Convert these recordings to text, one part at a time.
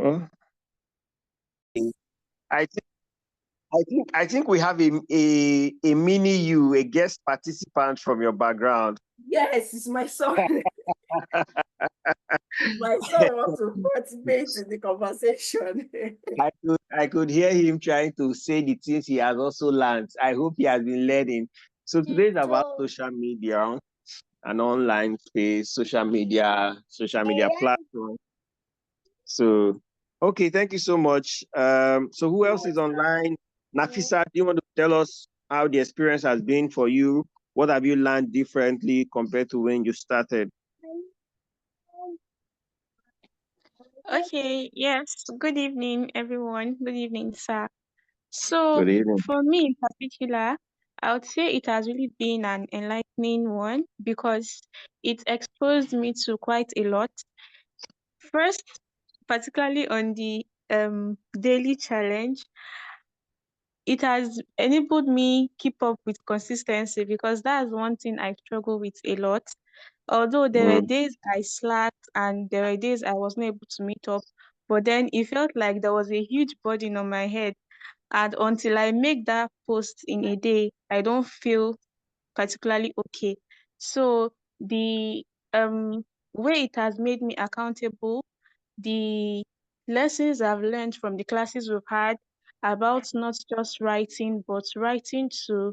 Oh, I think I think we have a mini you, a guest participant from your background. Yes, it's my son. My son wants to participate in the conversation. I could hear him trying to say the things he has also learned. I hope he has been learning. So today is about social media and online space, social media platform. So okay, thank you so much. So who else is online? Nafisa, do you want to tell us how the experience has been for you? What have you learned differently compared to when you started? Okay, yes. Good evening, everyone. Good evening, sir. So, Good evening. for me in particular, I would say it has really been an enlightening one because it exposed me to quite a lot. First, particularly on the daily challenge, it has enabled me keep up with consistency because that's one thing I struggle with a lot. Although there were Mm, days I slacked and there were days I wasn't able to meet up, but then it felt like there was a huge burden on my head. And until I make that post in a day, I don't feel particularly okay. So the way it has made me accountable, the lessons I've learned from the classes we've had about not just writing, but writing to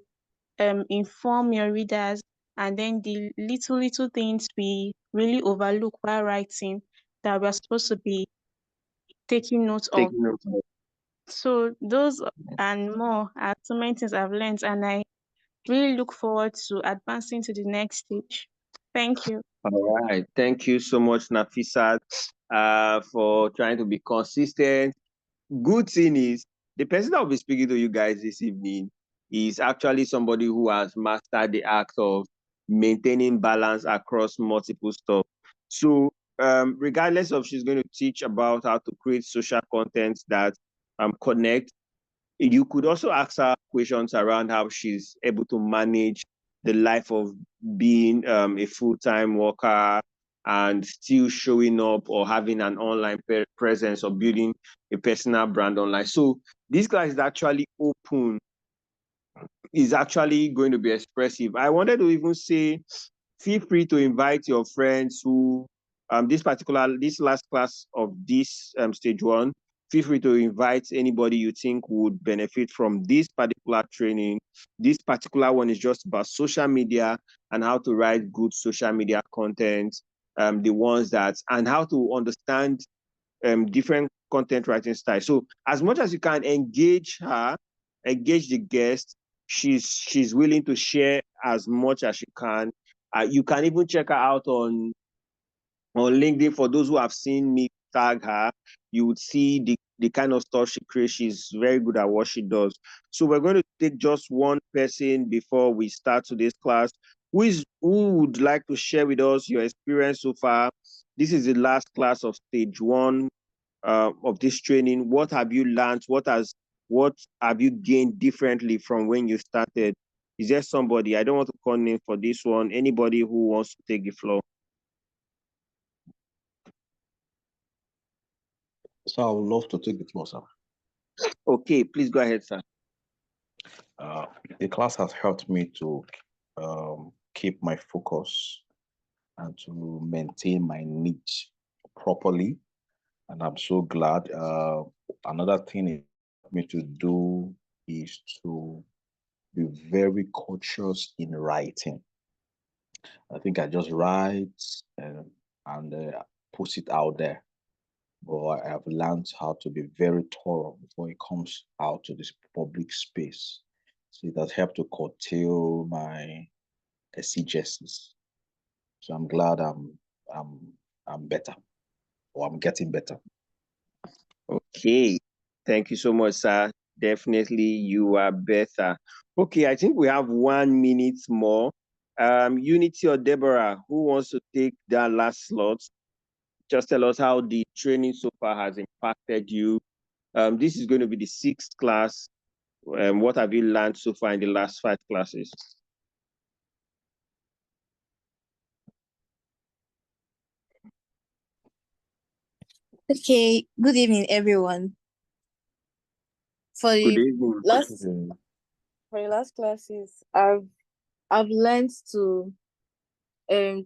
inform your readers, and then the little things we really overlook while writing that we're supposed to be taking note of. taking note. So those and more are so many things I've learned, and I really look forward to advancing to the next stage. Thank you. All right. Thank you so much, Nafisa, for trying to be consistent. Good thing is, the person that will be speaking to you guys this evening is actually somebody who has mastered the act of maintaining balance across multiple stuff. So, regardless of she's going to teach about how to create social content that connect, you could also ask her questions around how she's able to manage the life of being a full-time worker and still showing up or having an online presence or building a personal brand online. So this class is actually open, is actually going to be expressive. I wanted to even say, feel free to invite your friends who this last class of this stage one. Feel free to invite anybody you think would benefit from this particular training. This particular one is just about social media and how to write good social media content, the ones that, and how to understand different content writing styles. So as much as you can engage her, engage the guest, she's willing to share as much as she can. You can even check her out on LinkedIn. For those who have seen me tag her, you would see the kind of stuff she creates. She's very good at what she does. So we're going to take just one person before we start today's class. Who would like to share with us your experience so far? This is the last class of stage one of this training. What have you learned? What have you gained differently from when you started? Is there somebody? I don't want to call name for this one. Anybody who wants to take the floor? So I would love to take the floor, sir. Okay, please go ahead, sir. The class has helped me to keep my focus and to maintain my niche properly. And I'm so glad. Another thing it helped me to do is to be very cautious in writing. I think I just write and push it out there. But I have learned how to be very thorough before it comes out to this public space. So it has helped to curtail my exegesis. So I'm glad I'm I'm better, or I'm getting better. Okay, thank you so much, sir. Definitely, you are better. Okay, I think we have 1 minute more. Unity or Deborah, who wants to take that last slot? Just tell us how the training so far has impacted you. This is going to be the 6th class. What have you learned so far in the last 5 classes? Okay, good evening, everyone. For Good the evening. last for the last classes, I've learned to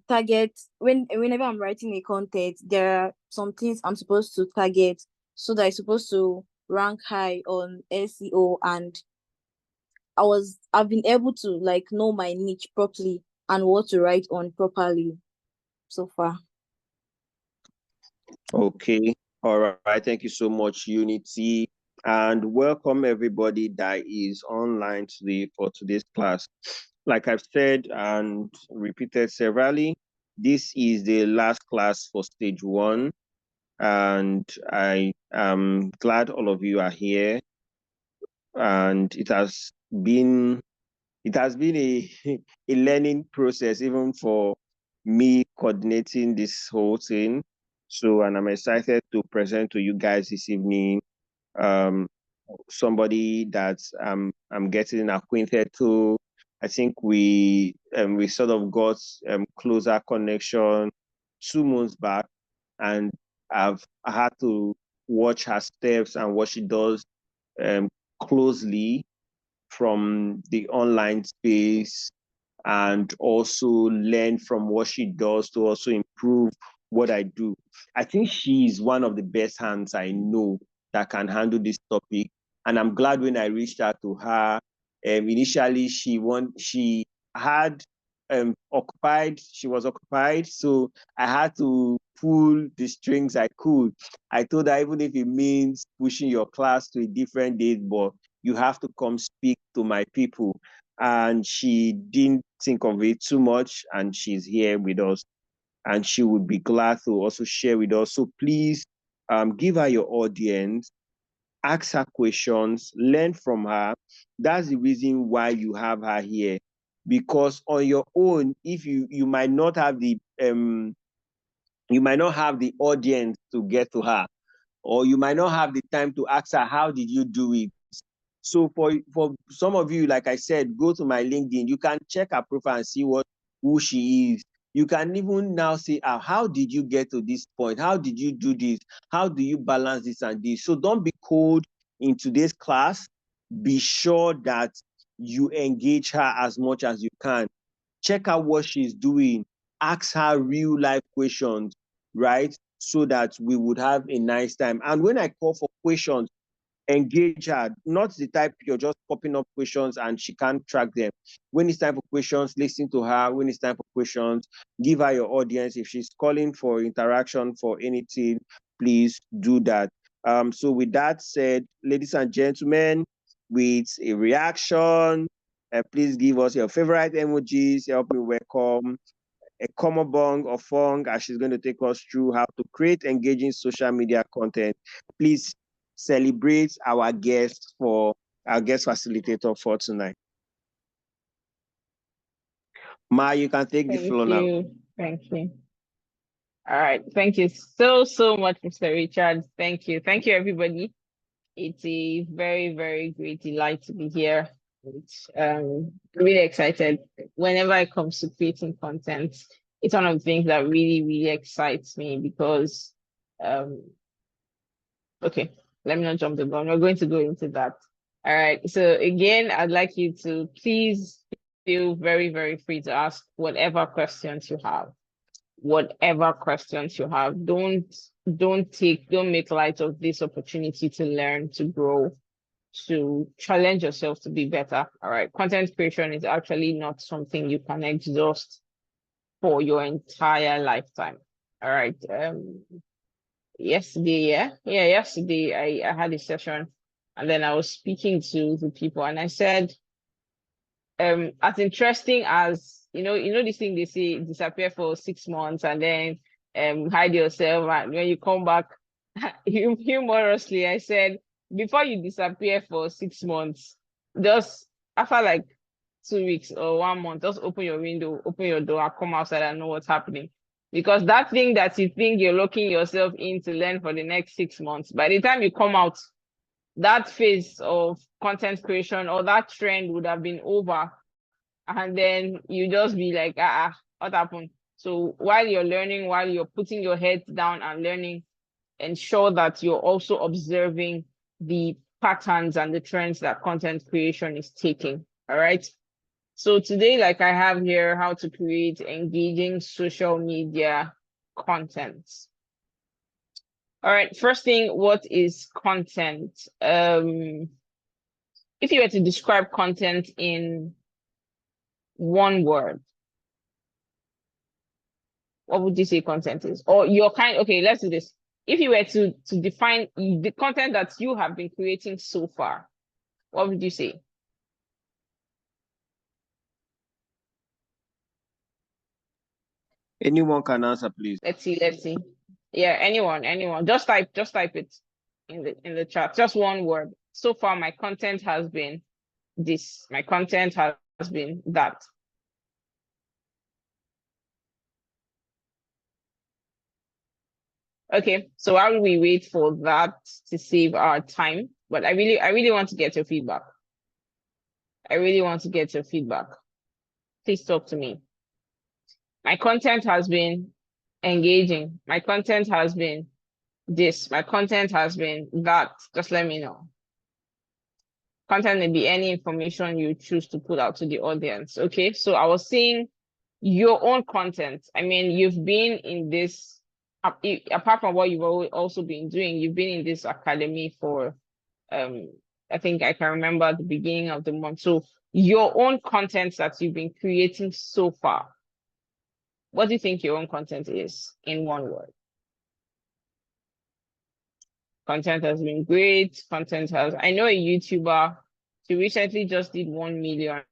target whenever I'm writing a content, there are some things I'm supposed to target so that I'm supposed to rank high on SEO, and I've been able to like know my niche properly and what to write on properly so far. Okay. All right. Thank you so much, Unity. And welcome everybody that is online today for today's class. Like I've said and repeated severally, this is the last class for stage one. And I am glad all of you are here. And been it has been a, a learning process, even for me coordinating this whole thing. So, and I'm excited to present to you guys this evening somebody that I'm getting acquainted to. I think we sort of got closer connection 2 months back, and I had to watch her steps and what she does closely from the online space, and also learn from what she does to also improve what I do. I think she's one of the best hands I know that can handle this topic. And I'm glad when I reached out to her. Initially, she had she was occupied. So I had to pull the strings I could. I told her, even if it means pushing your class to a different date, but you have to come speak to my people. And she didn't think of it too much, and she's here with us, and she would be glad to also share with us. So please give her your audience, ask her questions, learn from her. That's the reason why you have her here. Because on your own, if you might not have the audience to get to her, or you might not have the time to ask her, how did you do it? So for some of you, like I said, go to my LinkedIn. You can check her profile and see who she is. You can even now say, how did you get to this point? How did you do this? How do you balance this and this? So don't be cold in today's class. Be sure that you engage her as much as you can. Check out what she's doing. Ask her real life questions, right? So that we would have a nice time. And when I call for questions, engage her, not the type you're just popping up questions and she can't track them. When it's time for questions, listen to her. When it's time for questions, give her your audience. If she's calling for interaction for anything, please do that. So with that said, ladies and gentlemen, with a reaction, please give us your favorite emojis. Help me welcome a common bong or fong, as she's going to take us through how to create engaging social media content. Please celebrate our guest facilitator for tonight. Ma, you can take the floor now. Thank you. All right. Thank you so much, Mr. Richard. Thank you. Thank you, everybody. It's a very, very great delight to be here. It's really excited. Whenever it comes to creating content, it's one of the things that really, really excites me because okay, let me not jump the gun. We're going to go into that. All right. So again, I'd like you to please feel very, very free to ask whatever questions you have. Whatever questions you have. Don't make light of this opportunity to learn, to grow, to challenge yourself to be better. All right. Content creation is actually not something you can exhaust for your entire lifetime. All right. Yesterday, yesterday I had a session, and then I was speaking to the people, and I said, as interesting as this thing they say, disappear for 6 months and then hide yourself, and when you come back, humorously, I said, before you disappear for 6 months, just after like 2 weeks or 1 month, just open your window, open your door, and come outside and know what's happening. Because that thing that you think you're locking yourself in to learn for the next 6 months, by the time you come out, that phase of content creation or that trend would have been over. And then you just be like, what happened? So while you're learning, while you're putting your head down and learning, ensure that you're also observing the patterns and the trends that content creation is taking. All right. So today, like I have here, how to create engaging social media content. All right, first thing, what is content? If you were to describe content in one word, what would you say content is? Or your kind, okay, let's do this. If you were to define the content that you have been creating so far, what would you say? Anyone can answer, please. Let's see. Yeah, anyone. Just type it in the chat. Just one word. So far, my content has been this. My content has been that. Okay, so while we wait for that to save our time, but I really want to get your feedback. Please talk to me. My content has been engaging. My content has been this. My content has been that. Just let me know. Content may be any information you choose to put out to the audience. Okay, so I was saying your own content. I mean, you've been in this, apart from what you've also been doing, you've been in this academy for, I think I can remember at the beginning of the month. So your own content that you've been creating so far, what do you think your own content is in one word? Content has been great. I know a YouTuber, she recently just did 1 million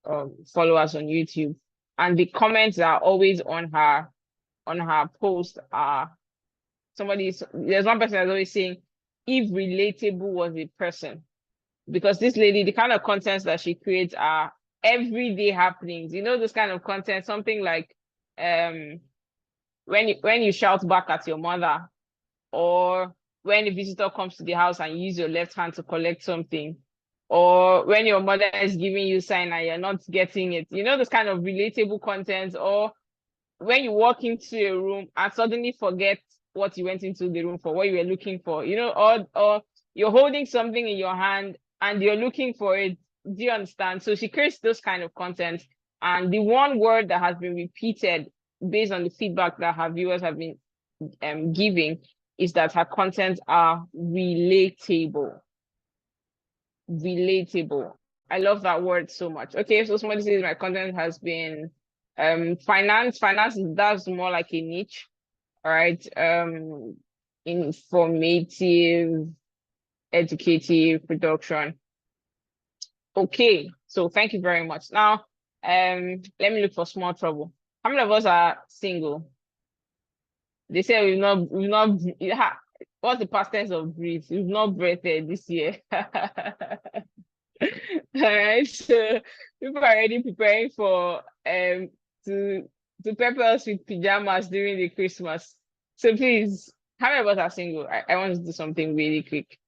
followers on YouTube. And the comments are always on her post are there's one person that's always saying, if relatable was a person. Because this lady, the kind of contents that she creates are everyday happenings. You know, this kind of content, something like when you shout back at your mother, or when a visitor comes to the house and you use your left hand to collect something, or when your mother is giving you sign and you're not getting it. You know, this kind of relatable content, or when you walk into a room and suddenly forget what you went into the room for, what you were looking for, you know, or you're holding something in your hand and you're looking for it. Do you understand? So she creates those kind of content. And the one word that has been repeated based on the feedback that her viewers have been giving is that her contents are relatable. Relatable. I love that word so much. Okay, so somebody says my content has been finance. That's more like a niche. All right. Informative, educative, production. Okay, so thank you very much. Now, let me look for small trouble. How many of us are single? They say we've not what's the past tense of breathe? We've not breathed this year. All right, so people are already preparing for to pepper us with pajamas during the Christmas. So please, how many of us are single? I want to do something really quick.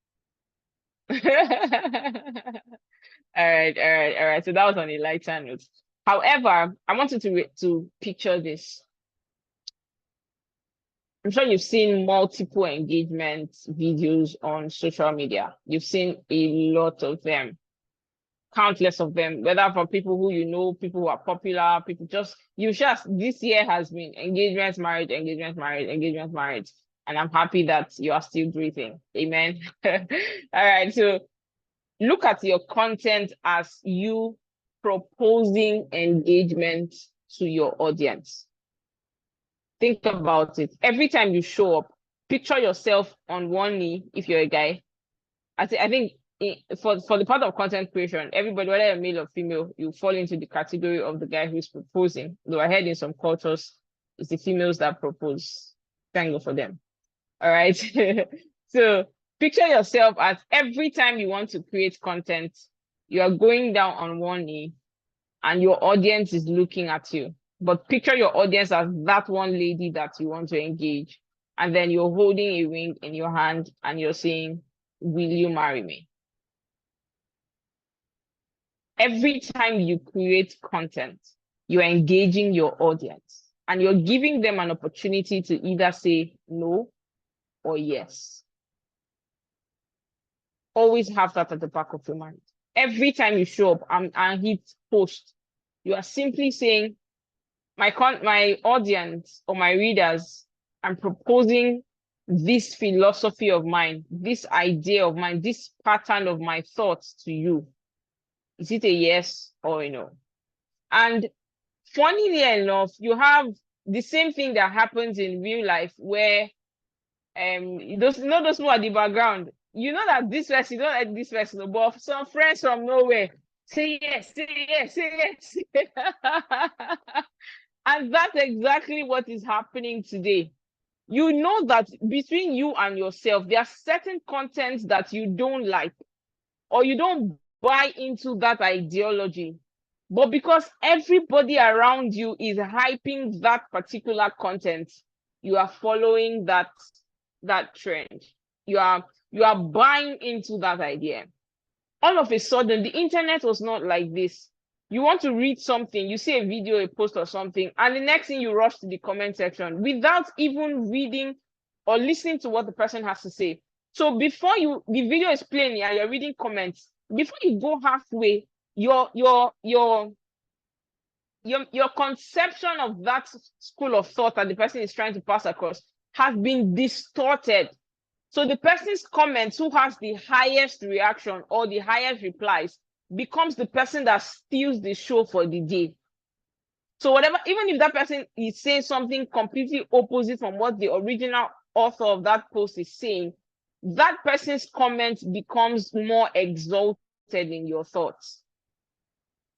All right. So that was on a lighter note. However, I wanted to picture this. I'm sure you've seen multiple engagement videos on social media. You've seen a lot of them, countless of them, whether from people who you know, people who are popular, this year has been engagement, marriage. And I'm happy that you are still breathing. Amen. All right. So look at your content as you proposing engagement to your audience. Think about it. Every time you show up, picture yourself on one knee if you're a guy. I think for the part of content creation, everybody, whether you're male or female, you fall into the category of the guy who's proposing. Though I heard in some cultures, it's the females that propose. Thank God for them. All right. So picture yourself as every time you want to create content, you are going down on one knee and your audience is looking at you. But picture your audience as that one lady that you want to engage. And then you're holding a ring in your hand and you're saying, will you marry me? Every time you create content, you're engaging your audience and you're giving them an opportunity to either say no or yes. Always have that at the back of your mind. Every time you show up and hit post, you are simply saying, my audience or my readers, I'm proposing this philosophy of mine, this idea of mine, this pattern of my thoughts to you. Is it a yes or a no? And funnily enough, you have the same thing that happens in real life where those people at the background, you know that this person, you don't like this person, but some friends from nowhere say yes, say yes, say yes. And that's exactly what is happening today. You know that between you and yourself, there are certain contents that you don't like, or you don't buy into that ideology. But because everybody around you is hyping that particular content, you are following that trend. You are buying into that idea. All of a sudden, the internet was not like this. You want to read something, you see a video, a post or something, and the next thing you rush to the comment section without even reading or listening to what the person has to say. So before the video is playing and you're reading comments, before you go halfway, your conception of that school of thought that the person is trying to pass across has been distorted. So the person's comments who has the highest reaction or the highest replies becomes the person that steals the show for the day. So whatever, even if that person is saying something completely opposite from what the original author of that post is saying, that person's comment becomes more exalted in your thoughts.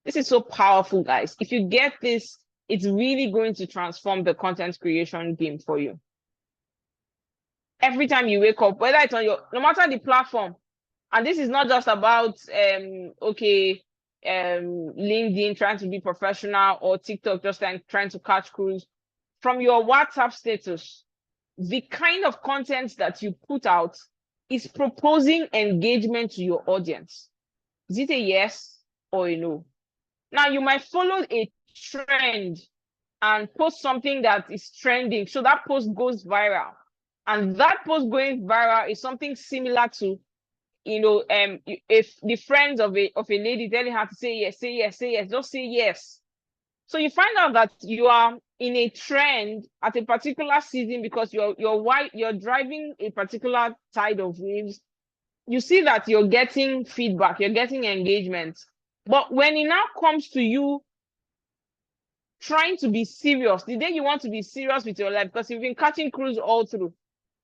This is so powerful, guys. If you get this, it's really going to transform the content creation game for you. Every time you wake up, whether it's on no matter the platform, and this is not just about LinkedIn trying to be professional or TikTok just trying to catch crews. From your WhatsApp status, the kind of content that you put out is proposing engagement to your audience. Is it a yes or a no? Now, you might follow a trend and post something that is trending, so that post goes viral. And that post going viral is something similar to, if the friends of a lady telling her to say yes, say yes, say yes, just say yes. So you find out that you are in a trend at a particular season because you're driving a particular tide of waves. You see that you're getting feedback, you're getting engagement. But when it now comes to you trying to be serious, the day you want to be serious with your life, because you've been catching crews all through,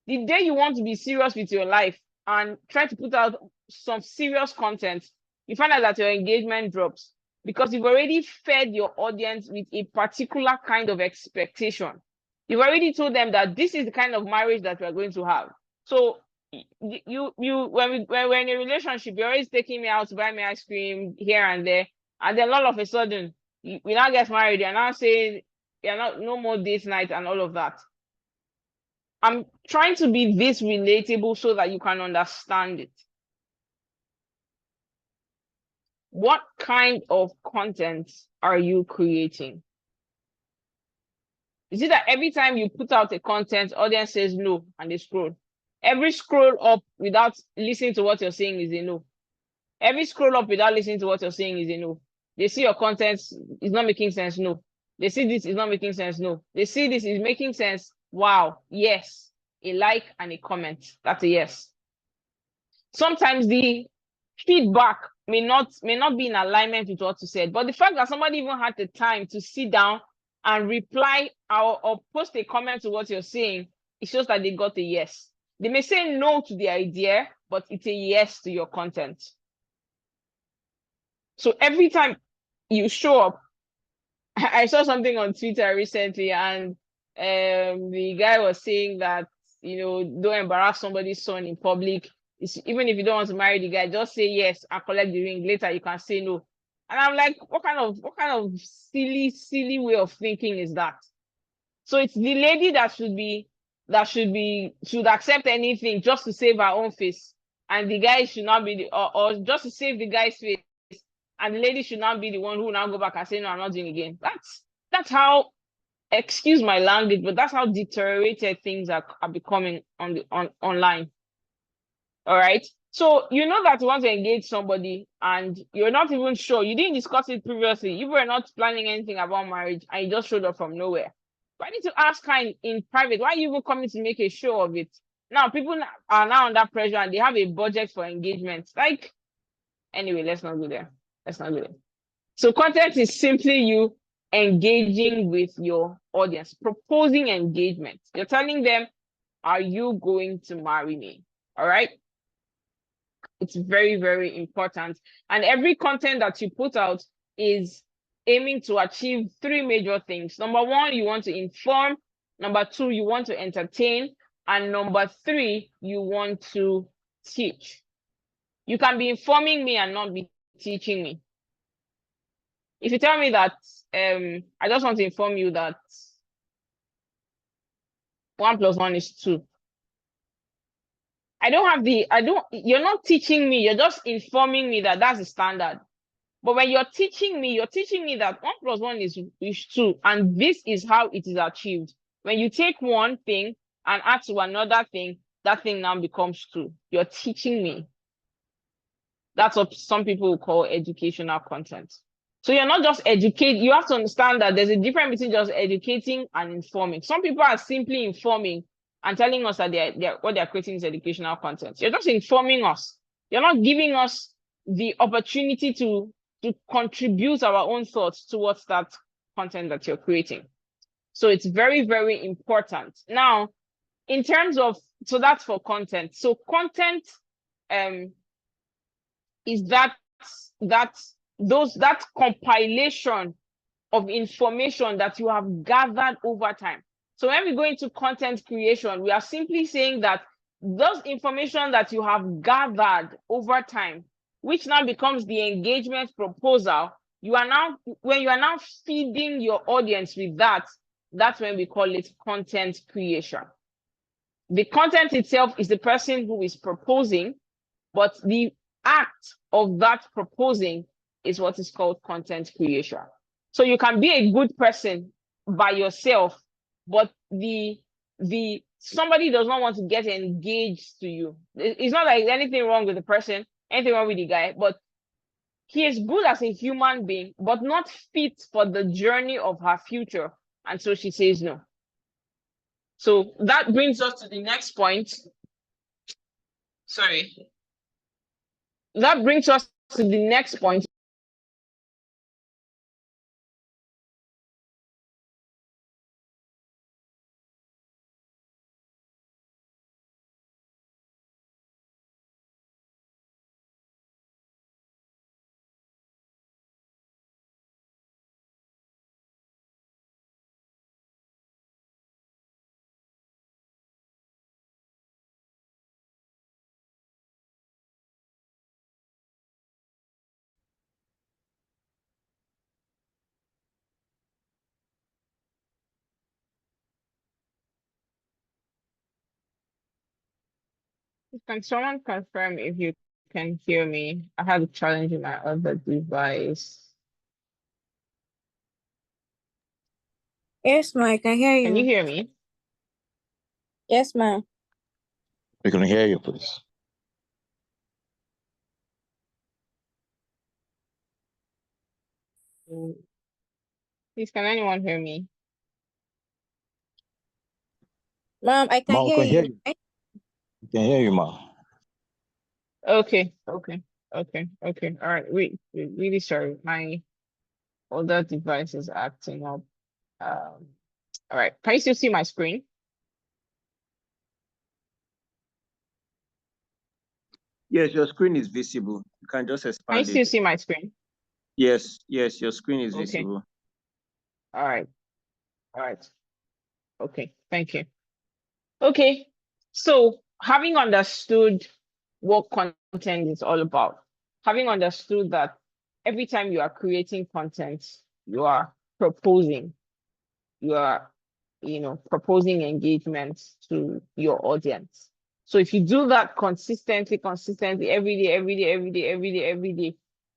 the day you want to be serious with your life and try to put out some serious content, you find out that your engagement drops because you've already fed your audience with a particular kind of expectation. You've already told them that this is the kind of marriage that we're going to have. So when we're in a relationship, you're always taking me out to buy me ice cream here and there, and then all of a sudden we now get married. You're now saying you're not no more date night and all of that. I'm trying to be this relatable so that you can understand it. What kind of content are you creating? Is it that every time you put out a content, audience says no and they scroll? Every scroll up without listening to what you're saying is a no. Every scroll up without listening to what you're saying is a no. They see your content is not making sense, no. They see this is not making sense, no. They see this is making sense, wow, yes. A like and a comment, that's a yes. Sometimes the feedback may not be in alignment with what you said, but the fact that somebody even had the time to sit down and reply or post a comment to what you're saying, it shows that they got a yes. They may say no to the idea, but it's a yes to your content. So every time you show up, I saw something on Twitter recently, and the guy was saying that, don't embarrass somebody's son in public. Even if you don't want to marry the guy, just say yes and collect the ring. Later you can say no. And I'm like, what kind of silly way of thinking is that? So it's the lady that should accept anything just to save her own face, and the guy should not be or just to save the guy's face, and the lady should not be the one who will now go back and say no, I'm not doing it again. That's how excuse my language, but that's how deteriorated things are becoming online. All right. So you know that you want to engage somebody and you're not even sure. You didn't discuss it previously. You were not planning anything about marriage and you just showed up from nowhere. But I need to ask her in private, why are you even coming to make a show of it? Now people are now under pressure and they have a budget for engagement. Like, anyway, let's not go there. Let's not go there. So content is simply you engaging with your audience, proposing engagement. You're telling them, are you going to marry me? All right. It's very, very important. And every content that you put out is aiming to achieve 3 major things. Number 1, you want to inform. Number 2, you want to entertain. And number 3, you want to teach. You can be informing me and not be teaching me. If you tell me that, I just want to inform you that 1 + 1 is 2. You're not teaching me, you're just informing me that that's the standard. But when you're teaching me that 1 + 1 is 2, and this is how it is achieved. When you take one thing and add to another thing, that thing now becomes 2. You're teaching me. That's what some people will call educational content. So you're not just educating, you have to understand that there's a difference between just educating and informing. Some people are simply informing and telling us that what they're creating is educational content. You're just informing us. You're not giving us the opportunity to contribute our own thoughts towards that content that you're creating. So it's very, very important. Now, in terms of, so that's for content. So content is that compilation of information that you have gathered over time. So when we go into content creation, we are simply saying that those information that you have gathered over time, which now becomes the engagement proposal, when you are now feeding your audience with that, that's when we call it content creation. The content itself is the person who is proposing, but the act of that proposing is what is called content creation. So you can be a good person by yourself, but somebody does not want to get engaged to you. It's not like anything wrong with the person, anything wrong with the guy, but he is good as a human being, but not fit for the journey of her future. And so she says no. So that brings us to the next point. Sorry. That brings us to the next point. Can someone confirm if you can hear me? I had a challenge in my other device. Yes, ma, I can hear you. Can you hear me? Yes, ma. We can hear you, please. Please, can anyone hear me? Ma'am, I can Ma, we hear can hear you. you. We can hear you, ma. Okay. All right. Wait, really sorry. My other device is acting up. All right. Can you still see my screen? Yes, your screen is visible. You can just Can you expand still it. see my screen? Yes, your screen is Okay. visible. All right. Okay. Thank you. Okay. So having understood what content is all about, having understood that every time you are creating content, you are proposing, proposing engagement to your audience. So if you do that consistently, every day,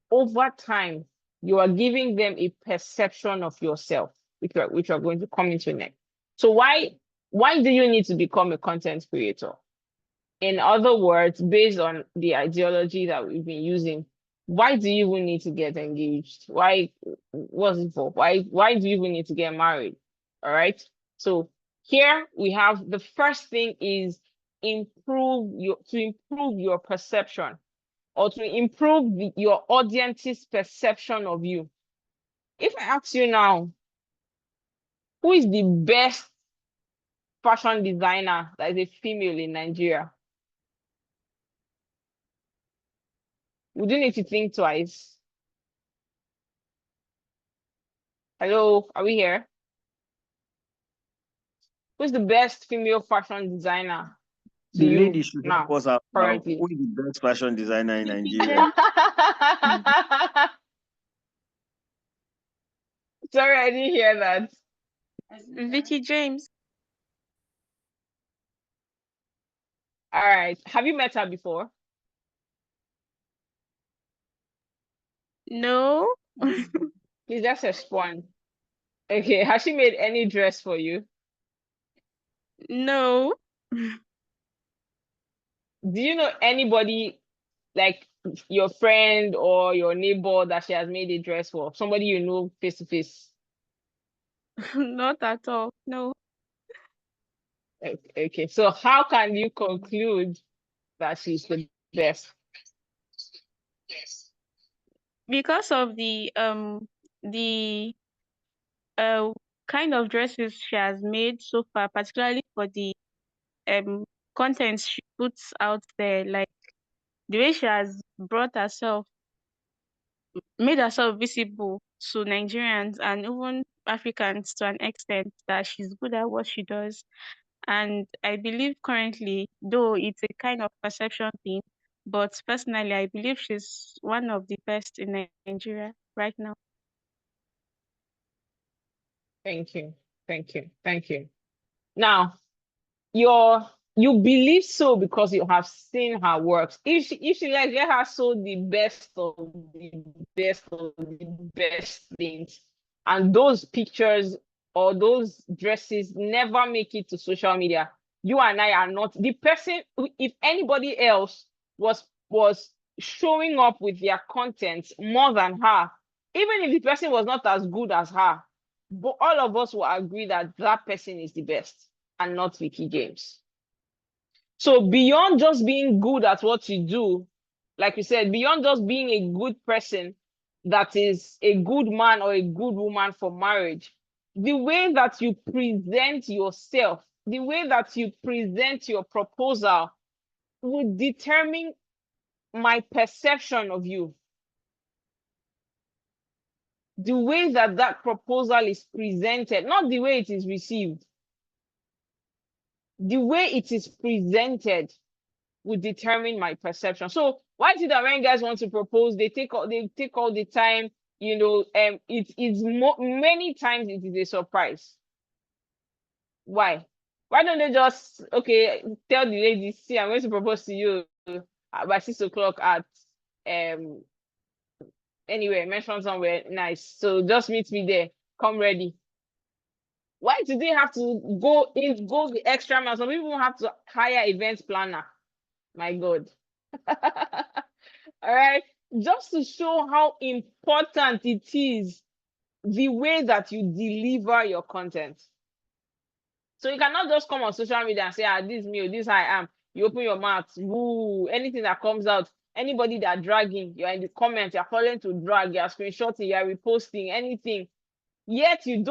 over time, you are giving them a perception of yourself. which we're going to come into next. So why do you need to become a content creator? In other words, based on the ideology that we've been using, why do you even need to get engaged? What's it for? Why do you even need to get married? All right. So here we have the first thing is improve your perception, or to improve your audience's perception of you. If I ask you now, who is the best fashion designer that is a female in Nigeria? Would you need to think twice? Hello, are we here? Who's the best female fashion designer to The you lady should help now, us out now. currently? Who is the best fashion designer in Vicky Nigeria? Sorry, I didn't hear that. Vicky James. All right. Have you met her before? No. Please just respond. Okay. Has she made any dress for you? No. Do you know anybody, like your friend or your neighbor, that she has made a dress for? Somebody you know face to face? Not at all. No. Okay. So how can you conclude that she's the best? Because of the uh kind of dresses she has made so far, particularly for the um content she puts out there, like the way she has made herself visible to Nigerians and even Africans to an extent that she's good at what she does. And I believe currently, though it's a kind of perception thing, but personally, I believe she's one of the best in Nigeria right now. Thank you. Thank you. Thank you. Now, you believe so because you have seen her works. If she like, let her show the best of the best things, and those pictures or those dresses never make it to social media, you and I are not the person. If anybody else was showing up with their content more than her, even if the person was not as good as her, but all of us will agree that that person is the best and not Vicky James. So beyond just being good at what you do, like you said, beyond just being a good person that is a good man or a good woman for marriage, the way that you present yourself, the way that you present your proposal will determine my perception of you. The way that that proposal is presented, not the way it is received. The way it is presented will determine my perception. So why is it that when guys want to propose, they take all the time, it's many times it is a surprise. Why? Why don't they just tell the lady, see, I'm going to propose to you by 6 o'clock at anywhere, mention somewhere nice. So just meet me there. Come ready. Why do they have to go the extra mile? Some people have to hire event planner. My God. All right. Just to show how important it is, the way that you deliver your content. So you cannot just come on social media and say, this is me, this is how I am. You open your mouth, woo, anything that comes out, anybody that dragging, you're in the comments, you're calling to drag, you're screenshotting, you're reposting, anything. Yet you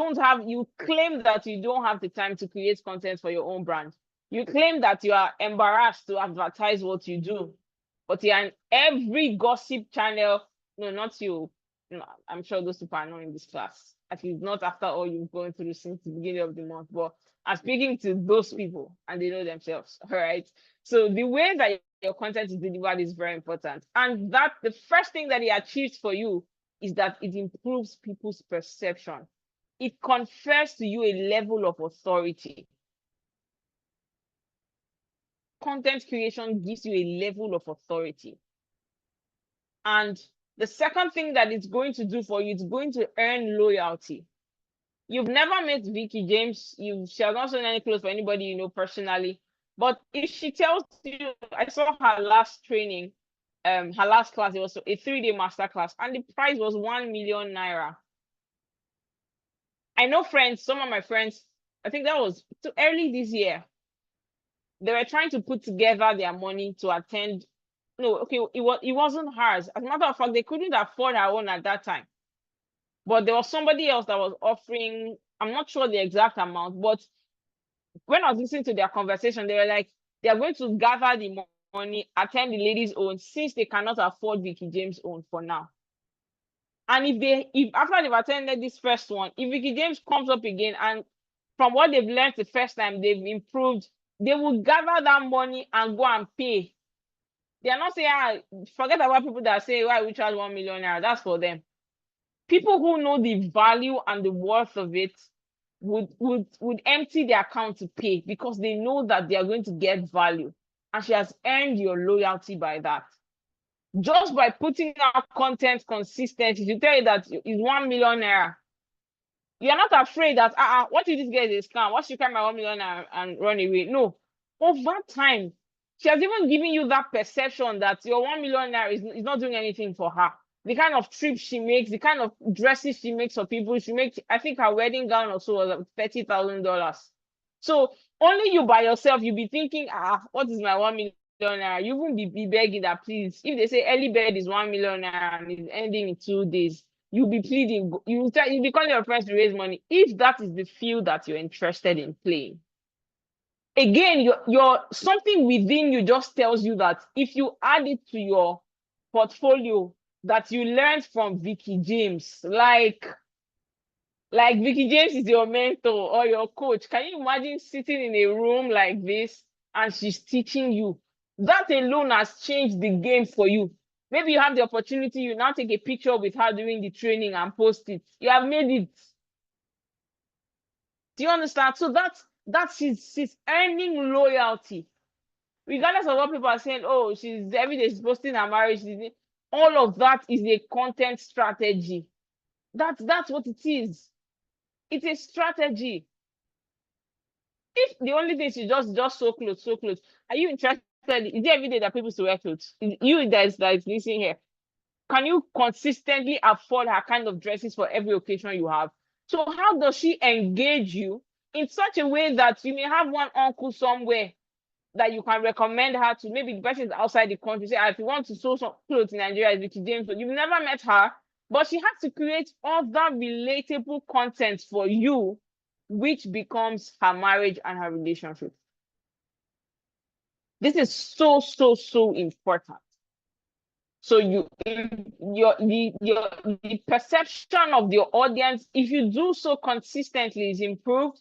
claim that you don't have the time to create content for your own brand. You claim that you are embarrassed to advertise what you do, but you're in every gossip channel. No, not you. No, I'm sure those people are not in this class. At least not after all you've gone through since the beginning of the month. But I'm speaking to those people and they know themselves. All right. So the way that your content is delivered is very important. And that the first thing that it achieves for you is that it improves people's perception. It confers to you a level of authority. Content creation gives you a level of authority. And the second thing that it's going to do for you, it's going to earn loyalty. You've never met Vicky James. She has not shown any clothes for anybody you know personally. But if she tells you, I saw her last training, her last class, it was a 3-day master class, and the price was 1 million naira. I know friends, some of my friends, I think that was too early this year. They were trying to put together their money to attend. No, okay, it wasn't hers. As a matter of fact, they couldn't afford her own at that time. But there was somebody else that was offering, I'm not sure the exact amount, but when I was listening to their conversation, they were like, they are going to gather the money, attend the ladies' own, since they cannot afford Vicky James' own for now. And if after they've attended this first one, if Vicky James comes up again, and from what they've learned the first time, they've improved, they will gather that money and go and pay. They are not saying, forget about people that say, why we charge 1 million naira. That's for them. People who know the value and the worth of it would empty their account to pay, because they know that they are going to get value. And she has earned your loyalty by that. Just by putting out content consistently, to tell you that it's 1 million naira. You're not afraid that, what if this guy is a scam? What should carry my 1 million naira and run away? No. Over time, she has even given you that perception that your 1 million naira is not doing anything for her. The kind of trips she makes, the kind of dresses she makes for people, she makes, I think her wedding gown or so was $30,000. So only you by yourself, you'll be thinking, what is my 1 million naira? You won't be begging that, please. If they say early bird is 1 million naira and it's ending in 2 days, you'll be pleading, you'll be calling your friends to raise money, if that is the field that you're interested in playing. Again, your something within you just tells you that if you add it to your portfolio that you learned from Vicky James, like Vicky James is your mentor or your coach. Can you imagine sitting in a room like this and she's teaching you? That alone has changed the game for you. Maybe you have the opportunity, you now take a picture with her during the training and post it. You have made it. Do you understand? So she's earning loyalty. Regardless of what people are saying, oh, she's every day she's posting her marriage. All of that is a content strategy. That's what it is. It's a strategy. If the only thing is just so close, are you interested? Is it every day that people wear clothes? You that is listening here, can you consistently afford her kind of dresses for every occasion you have? So how does she engage you in such a way that you may have one uncle somewhere that you can recommend her to? Maybe the person is outside the country. Say, if you want to sew some clothes in Nigeria, it's Vicky James. But you've never met her, but she has to create other relatable content for you, which becomes her marriage and her relationship. This is so important. So the perception of your audience, if you do so consistently, is improved.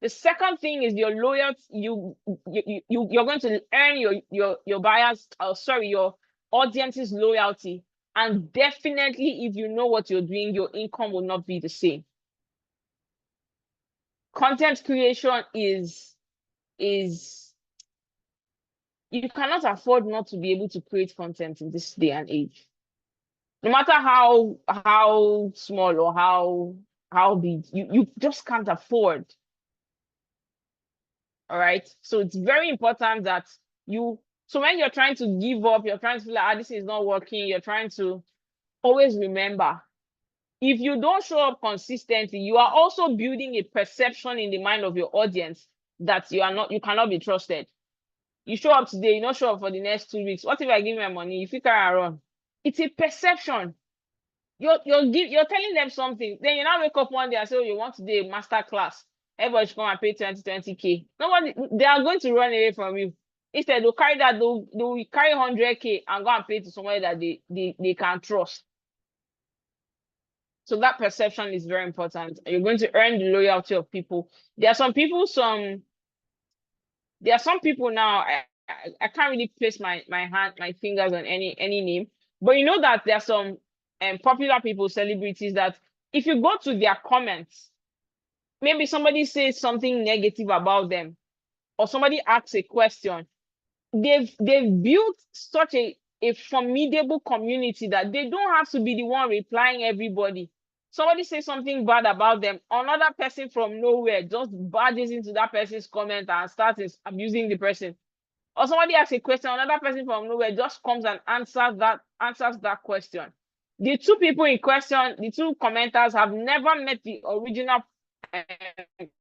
The second thing is your loyalty. You're going to earn your buyers, your audience's loyalty. And definitely, if you know what you're doing, your income will not be the same. Content creation is you cannot afford not to be able to create content in this day and age. No matter how small or how big, you just can't afford. All right. So it's very important that so when you're trying to give up, you're trying to feel like, this is not working, you're trying to always remember, if you don't show up consistently, you are also building a perception in the mind of your audience that you cannot be trusted. You show up today, you not show up for the next 2 weeks. What if I give my money? If you carry around, it's a perception. You're telling them something. Then you now wake up one day and say, oh, you want to do a master class. Everybody should come and pay 20K. They are going to run away from you. Instead, they'll carry 100K and go and pay to somebody that they can trust. So that perception is very important. You're going to earn the loyalty of people. There are some people now, I can't really place my fingers on any name, but you know that there are some popular people, celebrities, that if you go to their comments, maybe somebody says something negative about them, or somebody asks a question, they've built such a formidable community that they don't have to be the one replying everybody. somebody says something bad about them, another person from nowhere just barges into that person's comment and starts abusing the person. Or somebody asks a question, another person from nowhere just comes and answers that question. The two people in question, the two commenters, have never met the original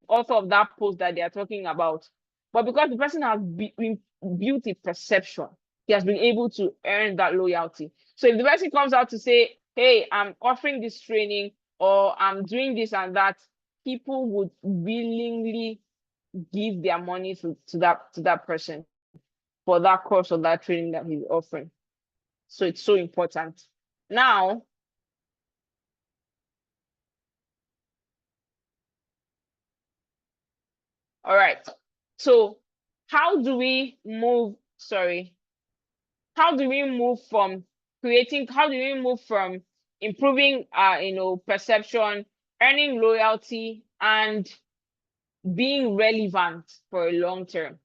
author of that post that they are talking about. But because the person has built a perception, he has been able to earn that loyalty. So if the person comes out to say, hey, I'm offering this training or I'm doing this and that, people would willingly give their money to that person for that course or that training that he's offering. So it's so important. Now, all right. So how do we move from improving perception, earning loyalty, and being relevant for a long term?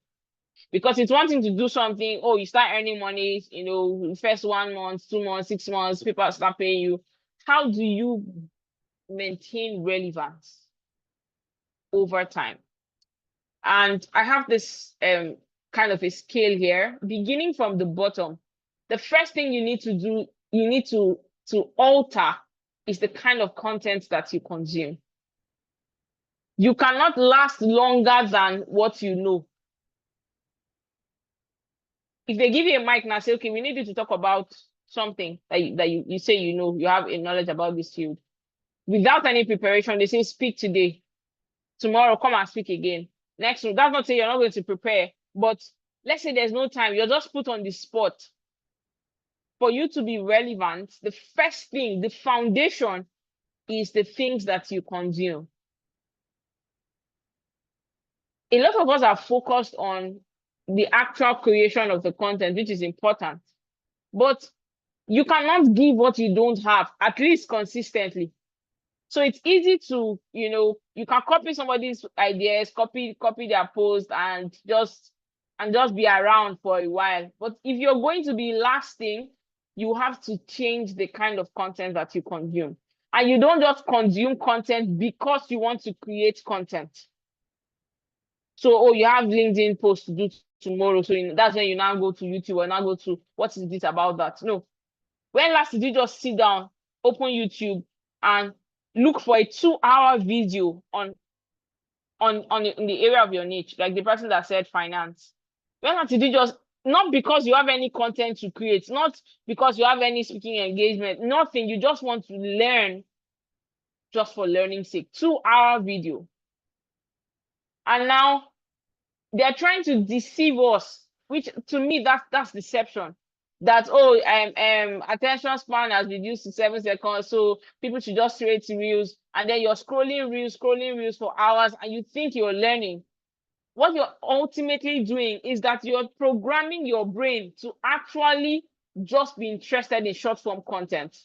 Because it's one thing to do something, you start earning money, first 1 month, 2 months, 6 months, people start paying you. How do you maintain relevance over time? And I have this kind of a scale here, beginning from the bottom. The first thing you need to do, you need to alter, is the kind of content that you consume. You cannot last longer than what you know. If they give you a mic now, say, okay, we need you to talk about something that you say you have a knowledge about this field. Without any preparation, they say, speak today. Tomorrow, come and speak again. Next week, that's not saying you're not going to prepare, but let's say there's no time, you're just put on the spot. For you to be relevant, the first thing, the foundation, is the things that you consume. A lot of us are focused on the actual creation of the content, which is important. But you cannot give what you don't have, at least consistently. So it's easy to, you can copy somebody's ideas, copy their post and just be around for a while. But if you're going to be lasting, you have to change the kind of content that you consume. And you don't just consume content because you want to create content. So, you have LinkedIn posts to do tomorrow. So that's when you now go to YouTube or now go to, what is this about that? No. When last did you just sit down, open YouTube, and look for a 2-hour video in the area of your niche, like the person that said finance? When last did you just, not because you have any content to create, not because you have any speaking engagement, nothing, you just want to learn just for learning's sake, 2-hour video. And now they're trying to deceive us, which to me, that's deception. That attention span has reduced to 7 seconds, so people should just create reels, and then you're scrolling reels for hours, and you think you're learning. What you're ultimately doing is that you're programming your brain to actually just be interested in short form content.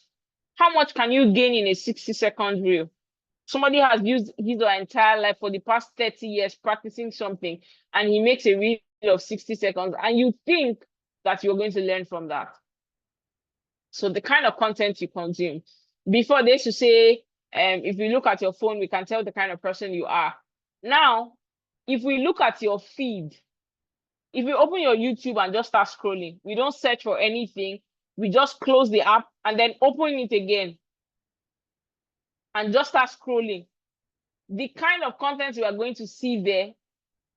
How much can you gain in a 60-second reel? Somebody has used his entire life for the past 30 years practicing something, and he makes a reel of 60 seconds, and you think that you're going to learn from that. So the kind of content you consume. Before, they used to say, if we look at your phone, we can tell the kind of person you are. Now, if we look at your feed, if you open your YouTube and just start scrolling, we don't search for anything. We just close the app and then open it again and just start scrolling. The kind of content you are going to see there,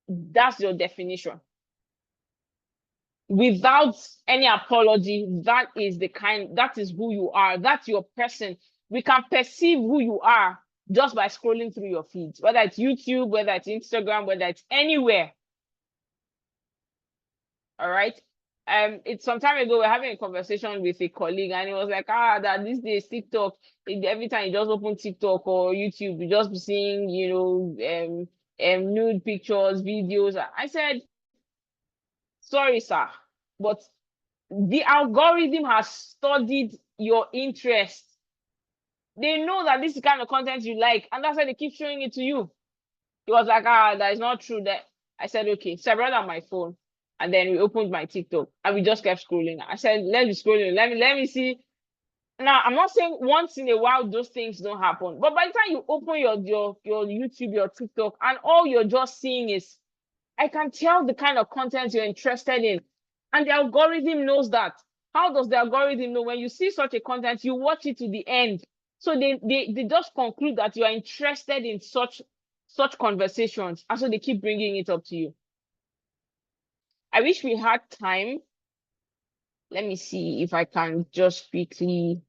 that's your definition. Without any apology, that is who you are. That's your person. We can perceive who you are just by scrolling through your feeds, whether it's YouTube, whether it's Instagram, whether it's anywhere. All right. It's some time ago, we're having a conversation with a colleague, and it was like, that these days TikTok, every time you just open TikTok or YouTube, you just be seeing, nude pictures, videos. I said, sorry, sir, but the algorithm has studied your interest. They know that this is the kind of content you like, and that's why they keep showing it to you. He was like, that is not true. That I said, okay. So I brought out my phone, and then we opened my TikTok, and we just kept scrolling. I said, let's be scrolling. Let me see Now, I'm not saying once in a while those things don't happen, but by the time you open your YouTube, your TikTok, and all you're just seeing is, I can tell the kind of content you're interested in, and the algorithm knows that. How does the algorithm know? When you see such a content, you watch it to the end, so they just conclude that you are interested in such conversations, and so they keep bringing it up to you. I wish we had time. Let me see if I can just quickly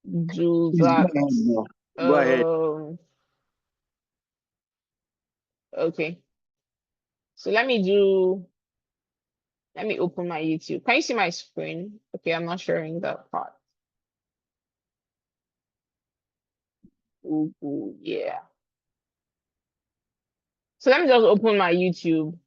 do that. Go ahead. Okay. So let me open my YouTube. Can you see my screen? Okay, I'm not sharing that part. Ooh, yeah. So let me just open my YouTube.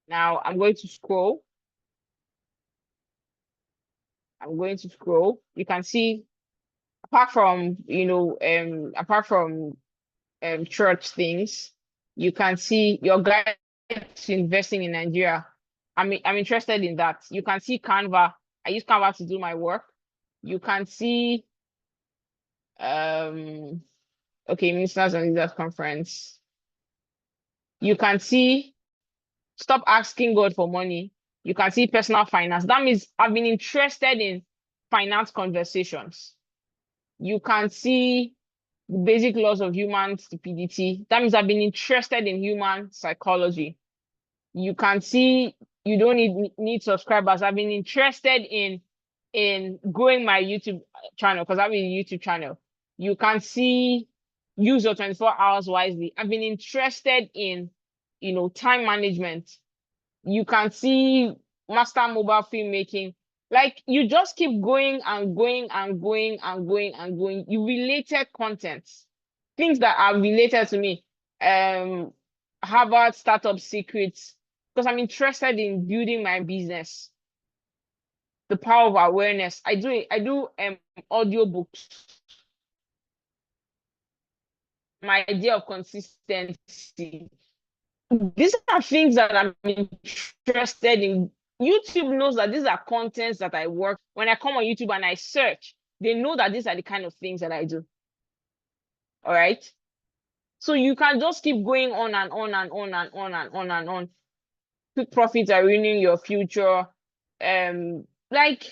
Now I'm going to scroll. You can see, apart from church things, you can see your guide to investing in Nigeria. I'm interested in that. You can see Canva. I use Canva to do my work. You can see okay, Ministers and Leaders Conference. You can see Stop Asking God for Money. You can see Personal Finance. That means I've been interested in finance conversations. You can see the Basic Laws of Human Stupidity. That means I've been interested in human psychology. You can see you don't need subscribers. I've been interested in growing my YouTube channel because I have a YouTube channel. You can see use your 24 hours wisely. I've been interested in time management. You can see master mobile filmmaking. Like, you just keep going and going and going and going and going. You related content, things that are related to me. Harvard startup secrets, because I'm interested in building my business. The power of awareness. I do audiobooks. My idea of consistency. These are things that I'm interested in. YouTube knows that these are contents that I work. When I come on YouTube and I search, they know that these are the kind of things that I do. All right. So you can just keep going on and on and on and on and on and on. Quick profits are ruining your future. Like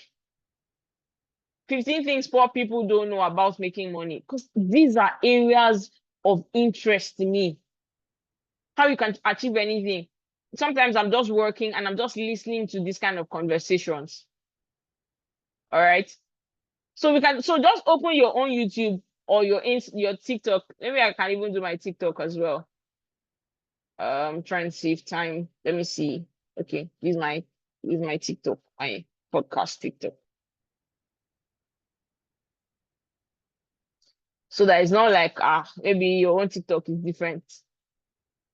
15 things poor people don't know about making money, because these are areas of interest to me. How you can achieve anything. Sometimes I'm just working and I'm just listening to these kind of conversations. All right. So just open your own YouTube or your TikTok. Maybe I can even do my TikTok as well. Trying to save time. Let me see. Okay, this is my TikTok, my podcast TikTok. So that it's not like maybe your own TikTok is different.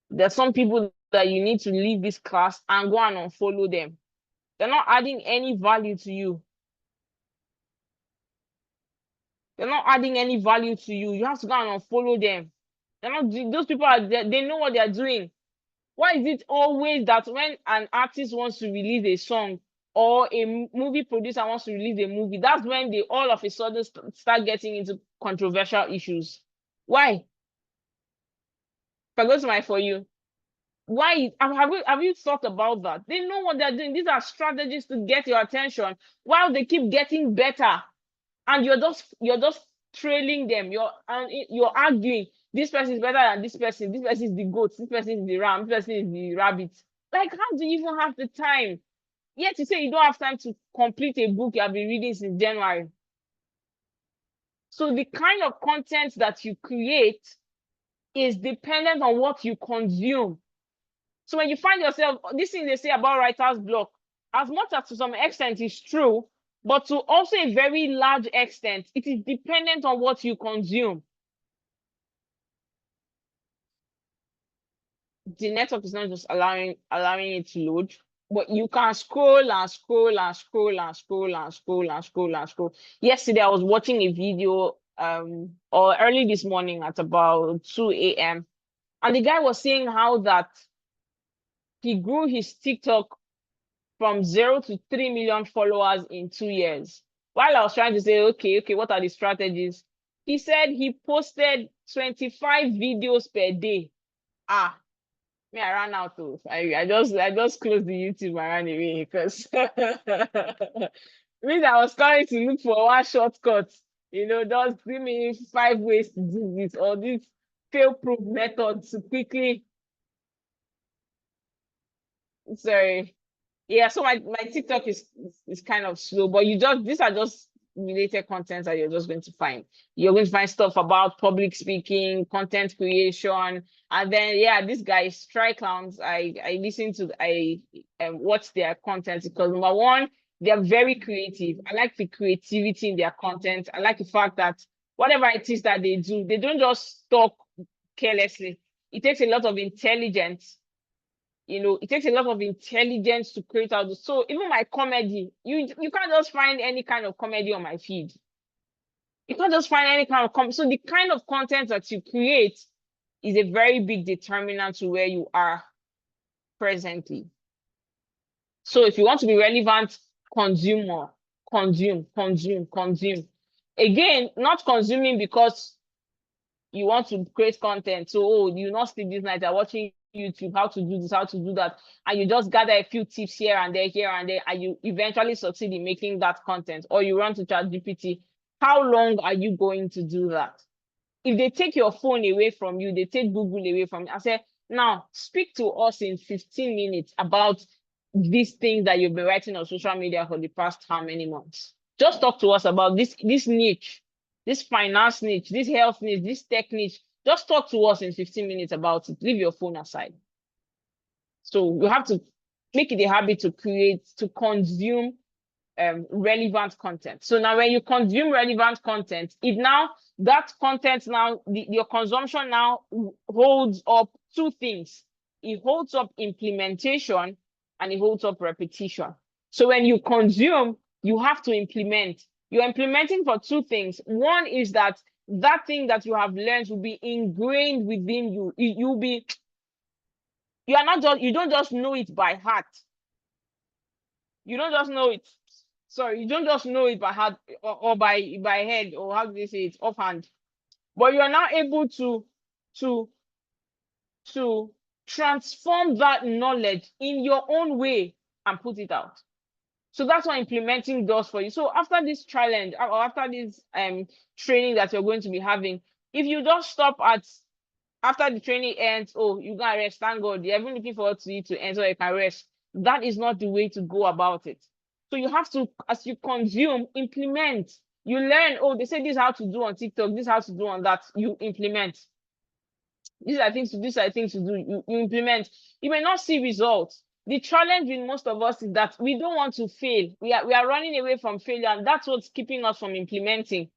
There's some people that you need to leave this class and go and unfollow them. They're not adding any value to you. They're not adding any value to you. You have to go and unfollow them. They're not. Those people are. They know what they're doing. Why is it always that when an artist wants to release a song or a movie producer wants to release a movie, that's when they all of a sudden start getting into controversial issues? Why? If I go to my For You, why have you thought about that? They know what they're doing. These are strategies to get your attention while they keep getting better, and you're just trailing them. You're arguing. This person is better than this person. This person is the goat. This person is the ram. This person is the rabbit. Like, how do you even have the time? Yet you say you don't have time to complete a book you have been reading since January. So the kind of content that you create is dependent on what you consume. So when you find yourself, this thing they say about writer's block, as much as to some extent is true, but to also a very large extent, it is dependent on what you consume. The network is not just allowing it to load. but you can scroll and scroll and scroll and scroll and scroll and scroll and scroll. Yesterday, I was watching a video or early this morning at about 2 a.m. And the guy was saying how that he grew his TikTok from 0 to 3 million followers in 2 years. While I was trying to say, okay, what are the strategies? He said he posted 25 videos per day. Me, I ran out of. I just closed the YouTube and ran away because means I was trying to look for one shortcut. Just give me 5 ways to do this or this fail-proof method to quickly. Sorry. Yeah, so my TikTok is kind of slow, but these are just related contents that you're just going to find. You're going to find stuff about public speaking, content creation, and then this guy Strike Clowns. I listen to watch their content because number one, they're very creative. I like the creativity in their content. I like the fact that whatever it is that they do, they don't just talk carelessly. It takes a lot of intelligence. It takes a lot of intelligence to create out. So even my comedy, you can't just find any kind of comedy on my feed. You can't just find any kind of comedy. So the kind of content that you create is a very big determinant to where you are presently. So if you want to be relevant, consume more. Consume. Again, not consuming because you want to create content. So, you not sleep this night, you're watching YouTube, how to do this, how to do that, and you just gather a few tips here and there, and you eventually succeed in making that content, or you run to ChatGPT. How long are you going to do that? If they take your phone away from you, they take Google away from you, I say, now speak to us in 15 minutes about these things that you've been writing on social media for the past how many months. Just talk to us about this niche, this finance niche, this health niche, this tech niche. Just talk to us in 15 minutes about it. Leave your phone aside. So you have to make it a habit to consume relevant content. So now when you consume relevant content, that content your consumption now holds up two things. It holds up implementation and it holds up repetition. So when you consume, you have to implement. You're implementing for two things. One is that thing that you have learned will be ingrained within you. You don't just know it by heart. You don't just know it. Sorry, you don't just know it by heart or by head, or how do they say it, offhand. But you are now able to transform that knowledge in your own way and put it out. So that's what implementing does for you. So after this challenge or after this training that you're going to be having, if you just stop after the training ends, you gotta rest, thank God, you're even looking forward to it to end so you can rest. That is not the way to go about it. So you have to, as you consume, implement. You learn, they say this is how to do on TikTok, this is how to do on that. You implement. These are things to do. You implement. You may not see results. The challenge with most of us is that we don't want to fail. We are running away from failure, and that's what's keeping us from implementing.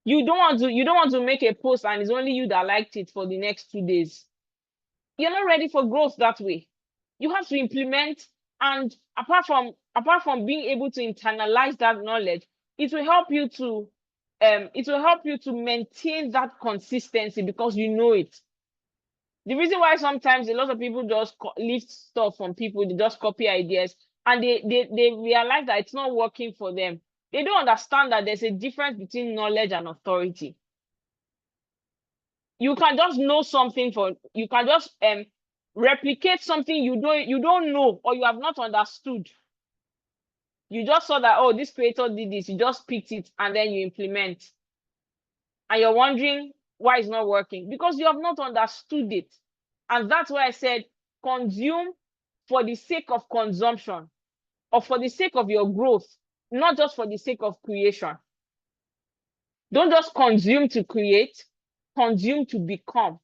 You don't want to make a post and it's only you that liked it for the next 2 days. You're not ready for growth that way. You have to implement, and apart from being able to internalize that knowledge, it will help you to maintain that consistency because you know it. The reason why sometimes a lot of people just lift stuff from people, they just copy ideas, and they realize that it's not working for them. They don't understand that there's a difference between knowledge and authority. You can just know something you can just replicate something you don't know or you have not understood. You just saw that, this creator did this, you just picked it and then you implement. And you're wondering why it's not working because you have not understood it. And that's why I said consume for the sake of consumption or for the sake of your growth, not just for the sake of creation. Don't just consume to create, consume to become.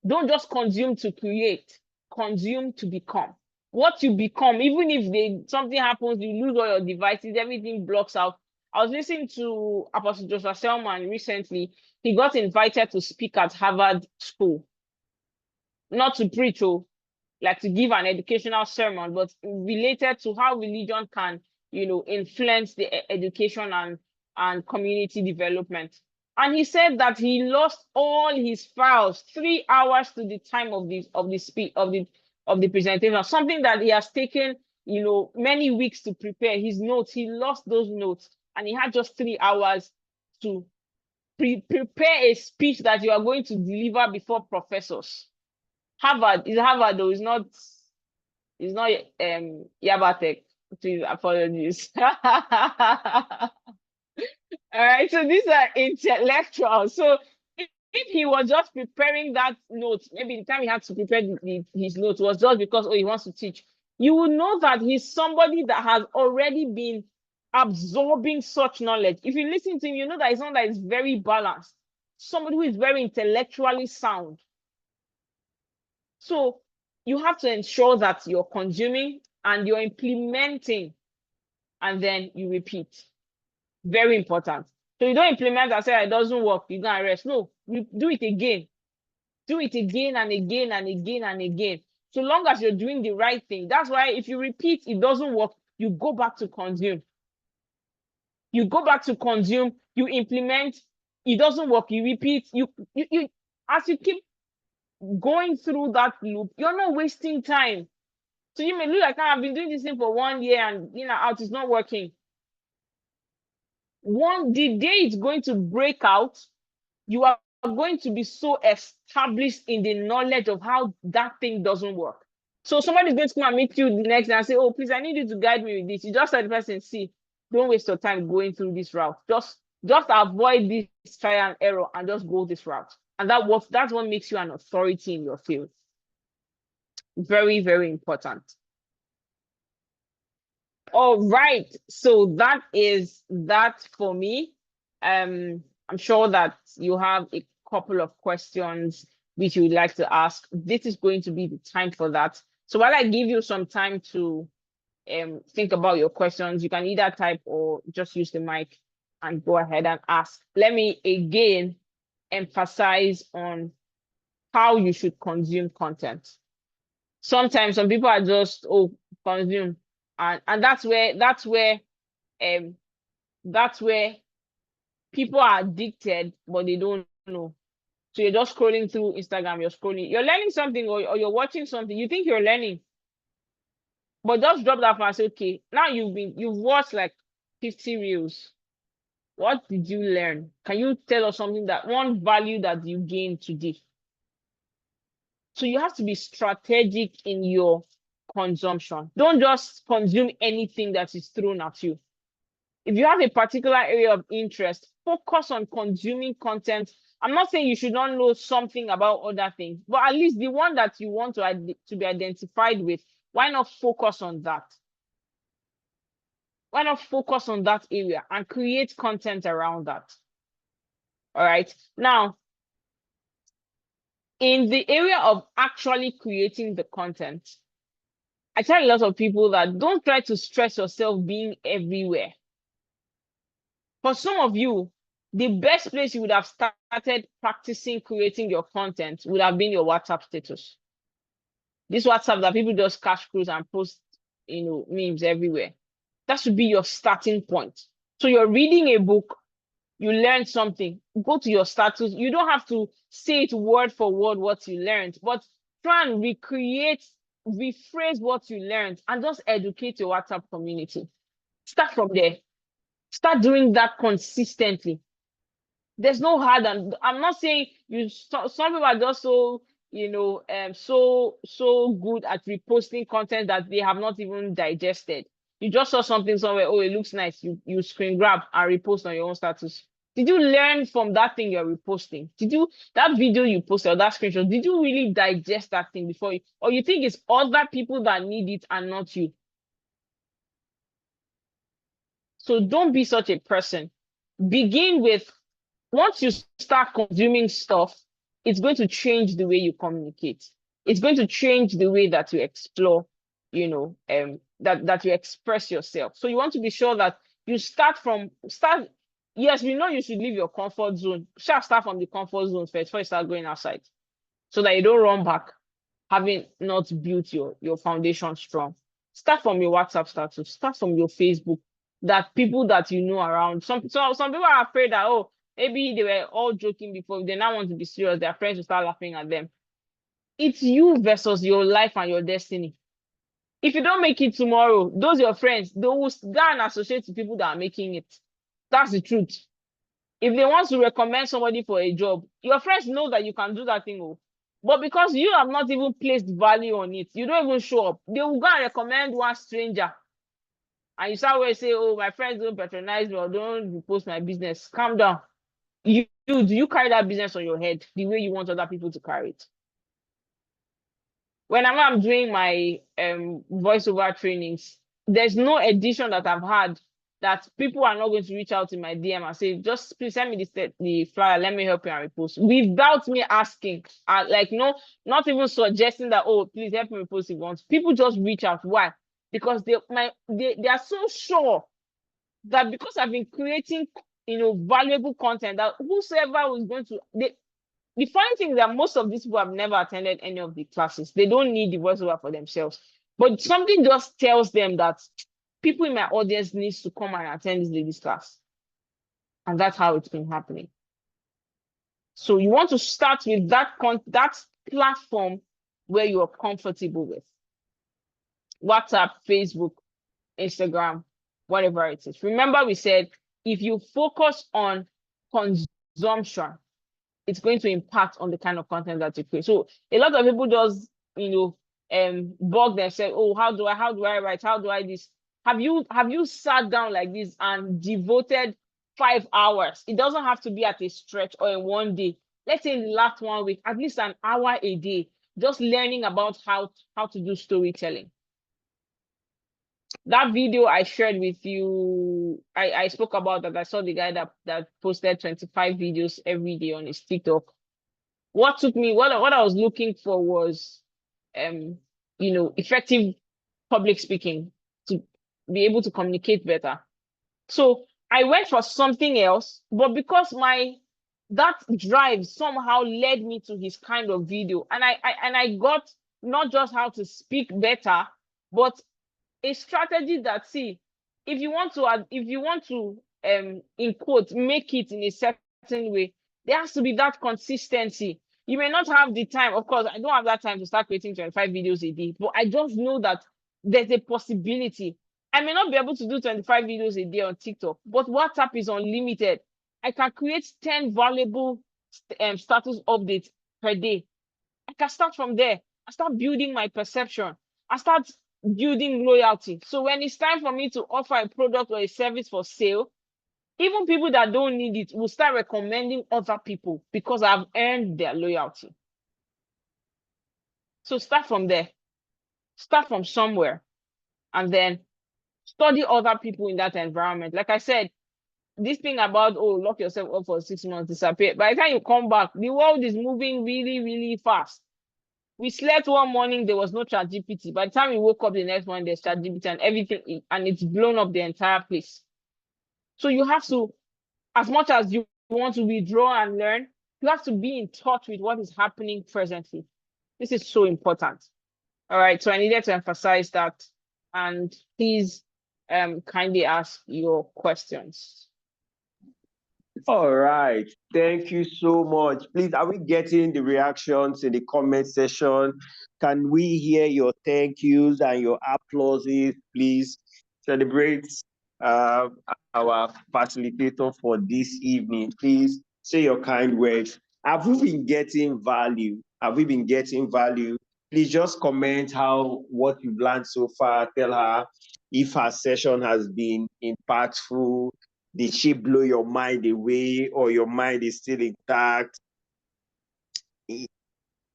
Don't just consume to create, consume to become. What you become, even if something happens, you lose all your devices, everything blocks out. I was listening to Apostle Joseph Selman recently. He got invited to speak at Harvard School. Not to preach, like to give an educational sermon, but related to how religion can, influence the education and community development. And he said that he lost all his files 3 hours to the time of the speech of the presentation, something that he has taken, many weeks to prepare. His notes, he lost those notes, and he had just 3 hours to prepare a speech that you are going to deliver before professors. Harvard is Harvard, though. It's not Yabatech. Please, apologies. All right, so these are intellectuals. So if he was just preparing that note, maybe the time he had to prepare his note was just because, he wants to teach, you will know that he's somebody that has already been absorbing such knowledge. If you listen to him, you know that he's someone that is very balanced, somebody who is very intellectually sound. So you have to ensure that you're consuming and you're implementing, and then you repeat. Very important. So you don't implement and say it doesn't work, you're gonna rest. No, you do it again. Do it again and again and again and again. So long as you're doing the right thing. That's why if you repeat, it doesn't work, you go back to consume. You go back to consume, you implement, it doesn't work, you repeat, you as you keep going through that loop, you're not wasting time. So you may look like, I've been doing this thing for 1 year and out, it's not working. The day it's going to break out, you are going to be so established in the knowledge of how that thing doesn't work. So somebody's going to come and meet you the next day and say, oh, please, I need you to guide me with this. You just tell the person, see, don't waste your time going through this route. Just avoid this trial and error and just go this route. And that's what makes you an authority in your field. Very, very important. All right, so that is that for me. I'm sure that you have a couple of questions which you would like to ask. This is going to be the time for that. So while I give you some time to think about your questions, you can either type or just use the mic and go ahead and ask. Let me again emphasize on how you should consume content. Sometimes some people are just, consume. And that's where people are addicted, but they don't know. So you're just scrolling through Instagram, you're learning something or you're watching something, you think you're learning, but just drop that and say, okay, now you've watched like 50 reels. What did you learn? Can you tell us something, that one value that you gained today? So you have to be strategic in your consumption. Don't just consume anything that is thrown at you. If you have a particular area of interest, focus on consuming content. I'm not saying you should not know something about other things, but at least the one that you want to be identified with, why not focus on that? Why not focus on that area and create content around that? All right. Now, in the area of actually creating the content, I tell a lot of people that don't try to stress yourself being everywhere. For some of you, the best place you would have started practicing creating your content would have been your WhatsApp status. This WhatsApp that people just cash cruise and post, memes everywhere. That should be your starting point. So you're reading a book, you learned something, go to your status. You don't have to say it word for word what you learned, but try and rephrase what you learned and just educate your WhatsApp community. Start from there. Start doing that consistently. There's no hard, and I'm not saying some people are just so so good at reposting content that they have not even digested. You just saw something somewhere, it looks nice, you screen grab and repost on your own status. Did you learn from that thing you're reposting? That video you posted or that screenshot, did you really digest that thing before or you think it's other people that need it and not you? So don't be such a person. Begin with, once you start consuming stuff, it's going to change the way you communicate. It's going to change the way that you explore, that you express yourself. So you want to be sure that you start. Yes, we know you should leave your comfort zone. Start from the comfort zone first before you start going outside, so that you don't run back. having not built your foundation strong. Start from your WhatsApp status, start from your Facebook, that people that you know around. Some people are afraid that, oh, maybe they were all joking before, they now want to be serious, their friends will start laughing at them. It's you versus your life and your destiny. If you don't make it tomorrow, those your friends, they will go and associate with people that are making it. That's the truth. If they want to recommend somebody for a job, your friends know that you can do that thing. Oh. But because you have not even placed value on it, you don't even show up. They will go and recommend one stranger. And you start where you say, oh, my friends don't patronize me or don't post my business. Calm down. Do you carry that business on your head the way you want other people to carry it? Whenever I'm doing my voiceover trainings, there's no edition that I've had that people are not going to reach out in my DM and say, just please send me the flyer, let me help you and repost, without me asking. Like, no, not even suggesting that, oh, please help me repost if you want. People just reach out. Why? Because they are so sure that because I've been creating, valuable content, that whosoever was going to, the funny thing is that most of these people have never attended any of the classes. They don't need the voiceover for themselves. But something just tells them that people in my audience needs to come and attend this lady's class. And that's how it's been happening. So you want to start with that platform where you are comfortable with. WhatsApp, Facebook, Instagram, whatever it is. Remember, we said if you focus on consumption, it's going to impact on the kind of content that you create. So a lot of people just, bug themselves. Oh, how do I write? How do I this? Have you sat down like this and devoted 5 hours? It doesn't have to be at a stretch or in one day. Let's say in the last 1 week, at least an hour a day, just learning about how to do storytelling. That video I shared with you, I spoke about that. I saw the guy that posted 25 videos every day on his TikTok. What I was looking for was, effective public speaking, to be able to communicate better. So I went for something else, but because that drive somehow led me to his kind of video, and I got not just how to speak better, but a strategy that, see, if you want to in quote make it in a certain way, there has to be that consistency. You may not have the time. Of course, I don't have that time to start creating 25 videos a day, but I just know that there's a possibility. I may not be able to do 25 videos a day on TikTok, but WhatsApp is unlimited. I can create 10 valuable status updates per day. I can start from there. I start building my perception. I start building loyalty. So when it's time for me to offer a product or a service for sale, even people that don't need it will start recommending other people because I've earned their loyalty. So start from there. Start from somewhere and then study other people in that environment. Like I said, this thing about, oh, lock yourself up for 6 months, disappear. By the time you come back, the world is moving really, really fast. We slept one morning, there was no ChatGPT. By the time we woke up the next morning, there's ChatGPT and everything, and it's blown up the entire place. So you have to, as much as you want to withdraw and learn, you have to be in touch with what is happening presently. This is so important. All right, so I needed to emphasize that. And please kindly ask your questions. All right. Thank you so much. Please, are we getting the reactions in the comment section? Can we hear your thank yous and your applauses? Please celebrate our facilitator for this evening. Please say your kind words. Have we been getting value? Have we been getting value? Please just comment what you've learned so far. Tell her if her session has been impactful. Did she blow your mind away or your mind is still intact?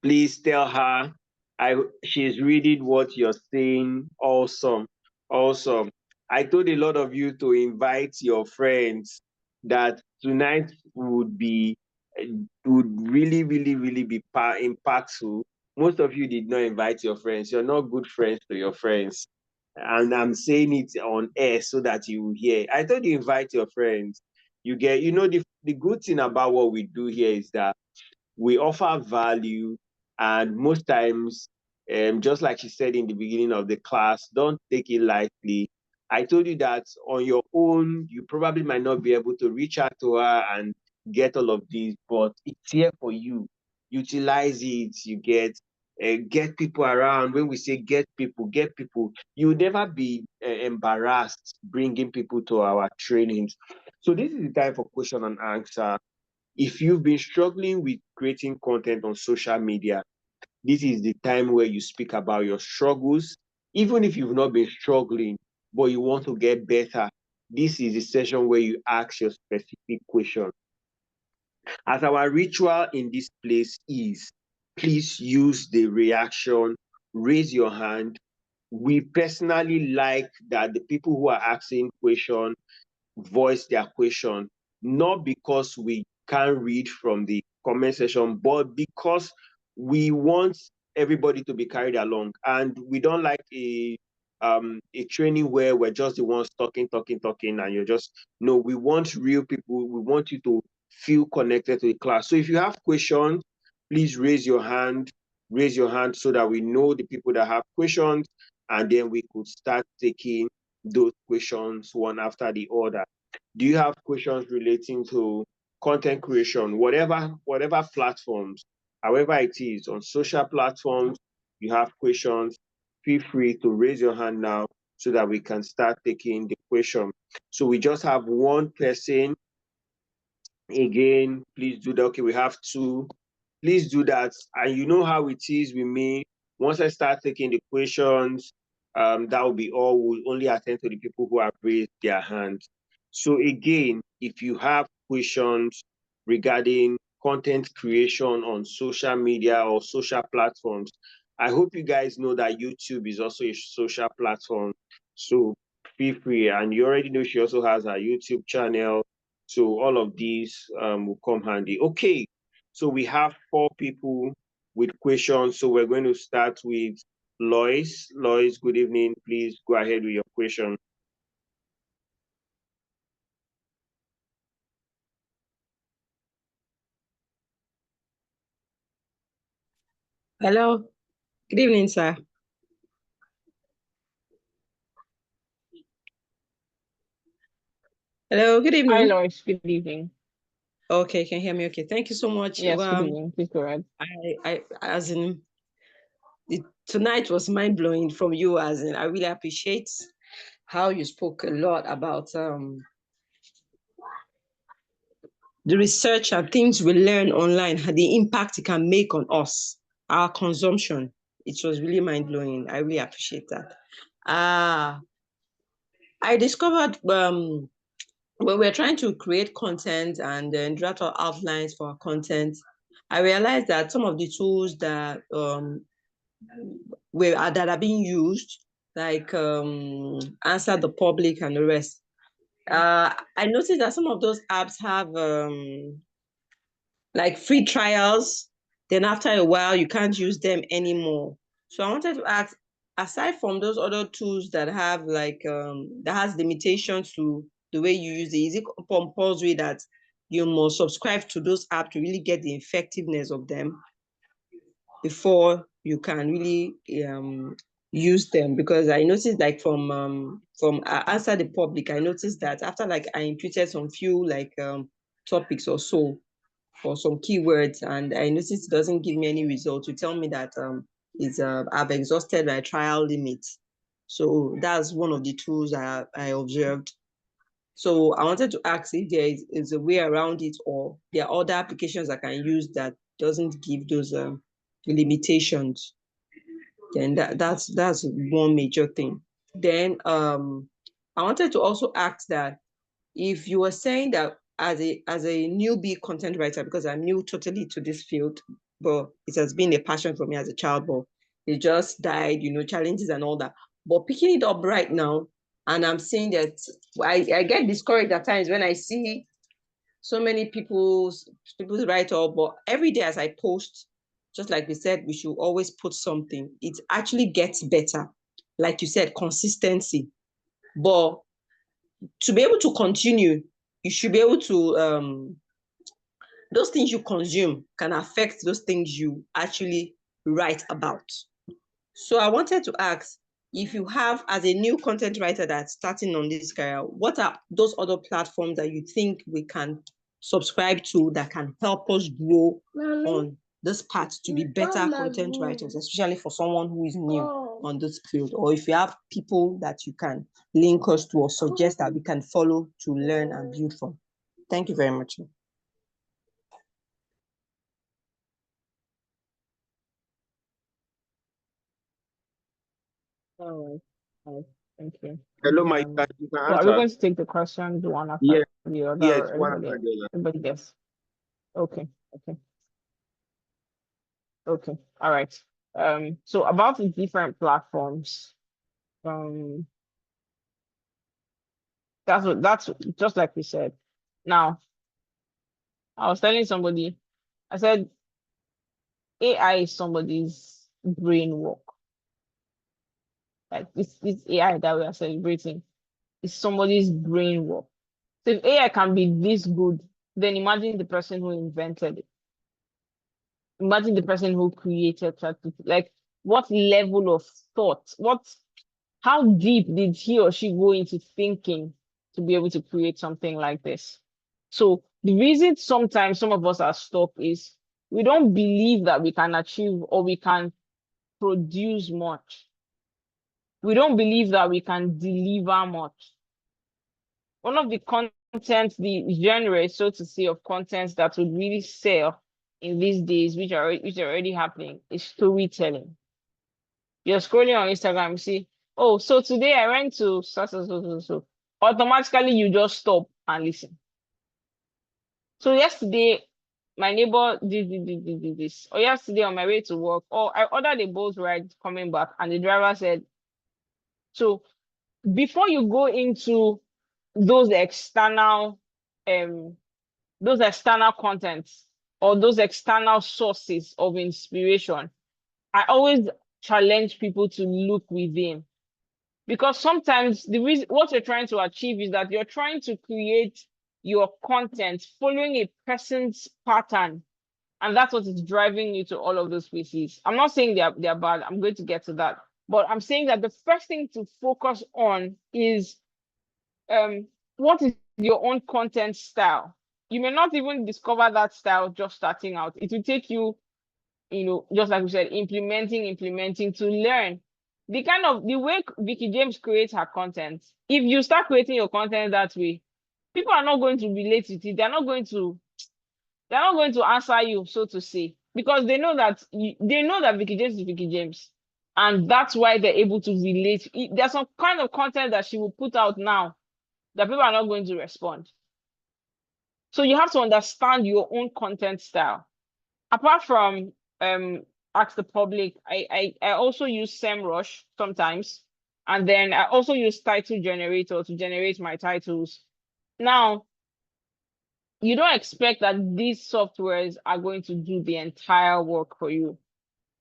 Please tell her she's reading what you're saying. Awesome. Awesome. I told a lot of you to invite your friends that tonight would really, really, really be impactful. Most of you did not invite your friends. You're not good friends to your friends. And I'm saying it on air so that you will hear. I thought you invite your friends. The good thing about what we do here is that we offer value, and most times Just like she said in the beginning of the class, don't take it lightly. I told you that on your own, you probably might not be able to reach out to her and get all of these, but it's here for you. Utilize it. You get people around. When we say get people, you'll never be embarrassed bringing people to our trainings. So this is the time for question and answer. If you've been struggling with creating content on social media, this is the time where you speak about your struggles. Even if you've not been struggling, but you want to get better, this is the session where you ask your specific question. As our ritual in this place is, please use the reaction, raise your hand. We personally like that the people who are asking questions voice their question, not because we can't read from the comment section, but because we want everybody to be carried along. And we don't like a training where we're just the ones talking, and you're just, no, we want real people. We want you to feel connected to the class. So if you have questions, please raise your hand so that we know the people that have questions, and then we could start taking those questions one after the other. Do you have questions relating to content creation, whatever platforms, however it is, on social platforms, you have questions, feel free to raise your hand now so that we can start taking the question. So we just have one person. Again, please do that. Okay, we have two. Please do that. And you know how it is with me. Once I start taking the questions, that will be all. We'll only attend to the people who have raised their hands. So again, if you have questions regarding content creation on social media or social platforms, I hope you guys know that YouTube is also a social platform. So feel free. And you already know she also has a YouTube channel. So all of these will come handy. Okay, so we have 4 people with questions. So we're going to start with Lois. Lois, good evening. Please go ahead with your question. Hello. Good evening, sir. Hello. Good Hi, evening. Lois. Good evening. Okay, can you hear me? Okay. Thank you so much. Yes, good evening. Please go ahead. As in, tonight was mind blowing from you. As in, I really appreciate how you spoke a lot about the research and things we learn online, the impact it can make on us, our consumption. It was really mind blowing. I really appreciate that. I discovered when we're trying to create content and draft our outlines for our content, I realized that some of the tools that that are being used, like Answer the Public and the rest, I noticed that some of those apps have like free trials. Then after a while, you can't use them anymore. So I wanted to ask, aside from those other tools that have like that has limitations to the way you use it, is it compulsory that you must subscribe to those apps to really get the effectiveness of them before you can really use them? Because I noticed like from Answer the Public, I noticed that after like I inputted some few like topics or so for some keywords, and I noticed it doesn't give me any results to tell me that I've exhausted my trial limit. So that's one of the tools I observed. So I wanted to ask if there is a way around it, or there are other applications I can use that doesn't give those limitations. Then that's one major thing. Then I wanted to also ask that if you were saying that as a newbie content writer, because I'm new totally to this field, but it has been a passion for me as a child, but it just died, challenges and all that. But picking it up right now, and I'm seeing that I get discouraged at times when I see so many people's write up, but every day as I post, just like we said, we should always put something. It actually gets better. Like you said, consistency. But to be able to continue, you should be able to those things you consume can affect those things you actually write about. So I wanted to ask, if you have, as a new content writer that's starting on this career, what are those other platforms that you think we can subscribe to that can help us grow on this path to be better content writers, especially for someone who is new on this field? Or if you have people that you can link us to or suggest that we can follow to learn and build from. Thank you very much. All right. Thank you. Hello, Thank you my very much. you can So are we answer. going to take the questions one Yeah, after the other, yes, or one after the other. everybody gets? Okay. All right. So about the different platforms, that's just like we said. Now, I was telling somebody, I said AI is somebody's brain work. Like this AI that we are celebrating is somebody's brain work. So if AI can be this good, then imagine the person who invented it. Imagine the person who created ChatGPT. Like, what level of thought, how deep did he or she go into thinking to be able to create something like this? So the reason sometimes some of us are stuck is we don't believe that we can achieve or we can produce much. We don't believe that we can deliver much. One of the content, the genre, so to say, of content that would really sell in these days, which are already happening, is storytelling. You're scrolling on Instagram, you see, oh, so today I went to so. Automatically, you just stop and listen. So yesterday, my neighbor did this. Or yesterday on my way to work, or I ordered a boat ride coming back, and the driver said, so before you go into those external contents or those external sources of inspiration, I always challenge people to look within, because sometimes the reason what you're trying to achieve is that you're trying to create your content following a person's pattern, and that's what is driving you to all of those places. I'm not saying they're bad. I'm going to get to that, but I'm saying that the first thing to focus on is what is your own content style. You may not even discover that style just starting out. It will take you, just like we said, implementing to learn the way Vicky James creates her content. If you start creating your content that way, people are not going to relate with it. They're not going to answer you, so to say, because they know that Vicky James is Vicky James, and that's why they're able to relate. There's some kind of content that she will put out now that people are not going to respond. So you have to understand your own content style. Apart from Ask the Public, I also use SEMrush sometimes, and then I also use Title Generator to generate my titles. Now, you don't expect that these softwares are going to do the entire work for you,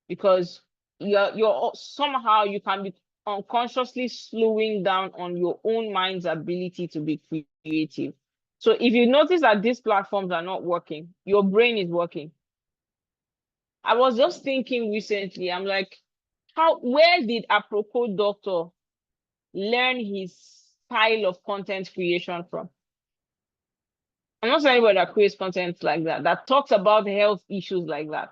because you're somehow you can be unconsciously slowing down on your own mind's ability to be creative. So if you notice that these platforms are not working, your brain is working. I was just thinking recently, I'm like, where did Apropos Doctor learn his style of content creation from? I'm not saying anybody that creates content like that talks about health issues like that.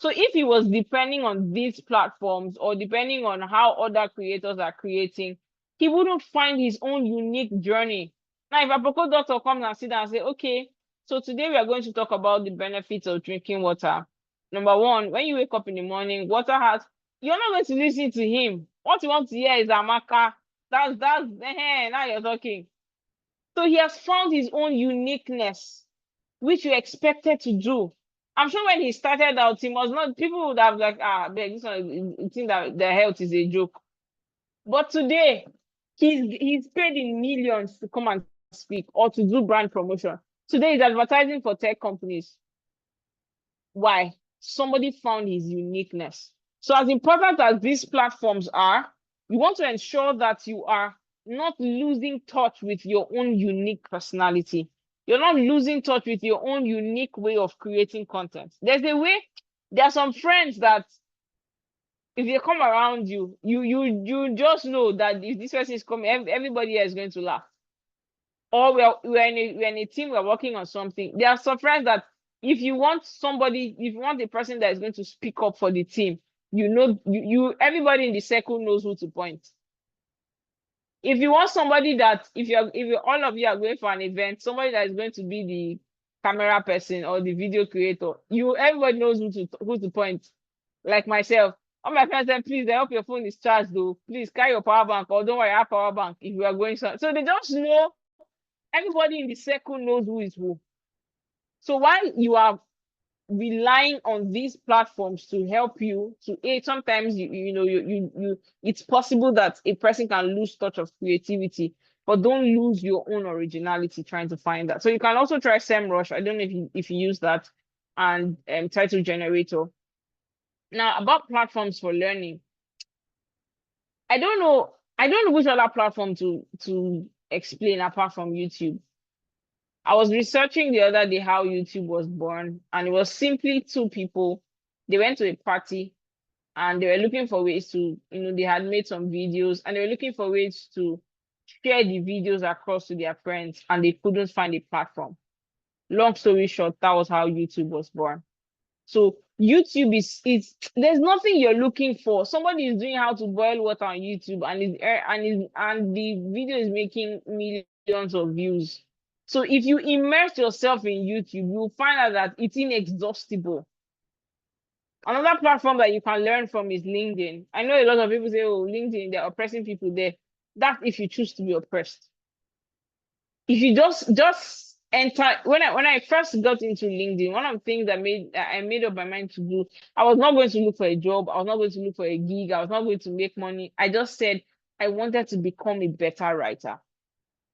So if he was depending on these platforms or depending on how other creators are creating, he wouldn't find his own unique journey. Now, if Apropos Doctor comes and sit down and say, okay, so today we are going to talk about the benefits of drinking water. Number one, when you wake up in the morning, you're not going to listen to him. What you want to hear is Amaka. Now you're talking. So he has found his own uniqueness, which you expected to do. I'm sure when he started out, people would have like, this one, you think that their health is a joke. But today, he's paid in millions to come and speak or to do brand promotion. Today, he's advertising for tech companies. Why? Somebody found his uniqueness. So as important as these platforms are, you want to ensure that you are not losing touch with your own unique personality. You're not losing touch with your own unique way of creating content. There are some friends that if they come around you, you just know that if this person is coming, everybody here is going to laugh. Or we're in a team, we're working on something. They are surprised that if you want a person that is going to speak up for the team, everybody in the circle knows who to point. If you want somebody that, if all of you are going for an event, somebody that is going to be the camera person or the video creator, everybody knows who to point. Like myself, all my friends said, please, I hope your phone is charged though. Please carry your power bank, or don't worry, I have power bank if you are going. So they just know, everybody in the circle knows who is who. So while you are relying on these platforms to help you sometimes it's possible that a person can lose touch of creativity, but don't lose your own originality trying to find that. So you can also try SEMrush. I don't know if you use that, and title generator. Now, about platforms for learning, I don't know which other platform to explain apart from YouTube. I was researching the other day how YouTube was born, and it was simply two people. They went to a party and they were looking for ways to, they had made some videos and they were looking for ways to share the videos across to their friends, and they couldn't find a platform. Long story short, that was how YouTube was born. So YouTube is there's nothing you're looking for. Somebody is doing how to boil water on YouTube, and the video is making millions of views. So if you immerse yourself in YouTube, you'll find out that it's inexhaustible. Another platform that you can learn from is LinkedIn. I know a lot of people say, oh, LinkedIn, they're oppressing people there. That's if you choose to be oppressed. If you just enter, when I first got into LinkedIn, one of the things that I made up my mind to do, I was not going to look for a job. I was not going to look for a gig. I was not going to make money. I just said I wanted to become a better writer.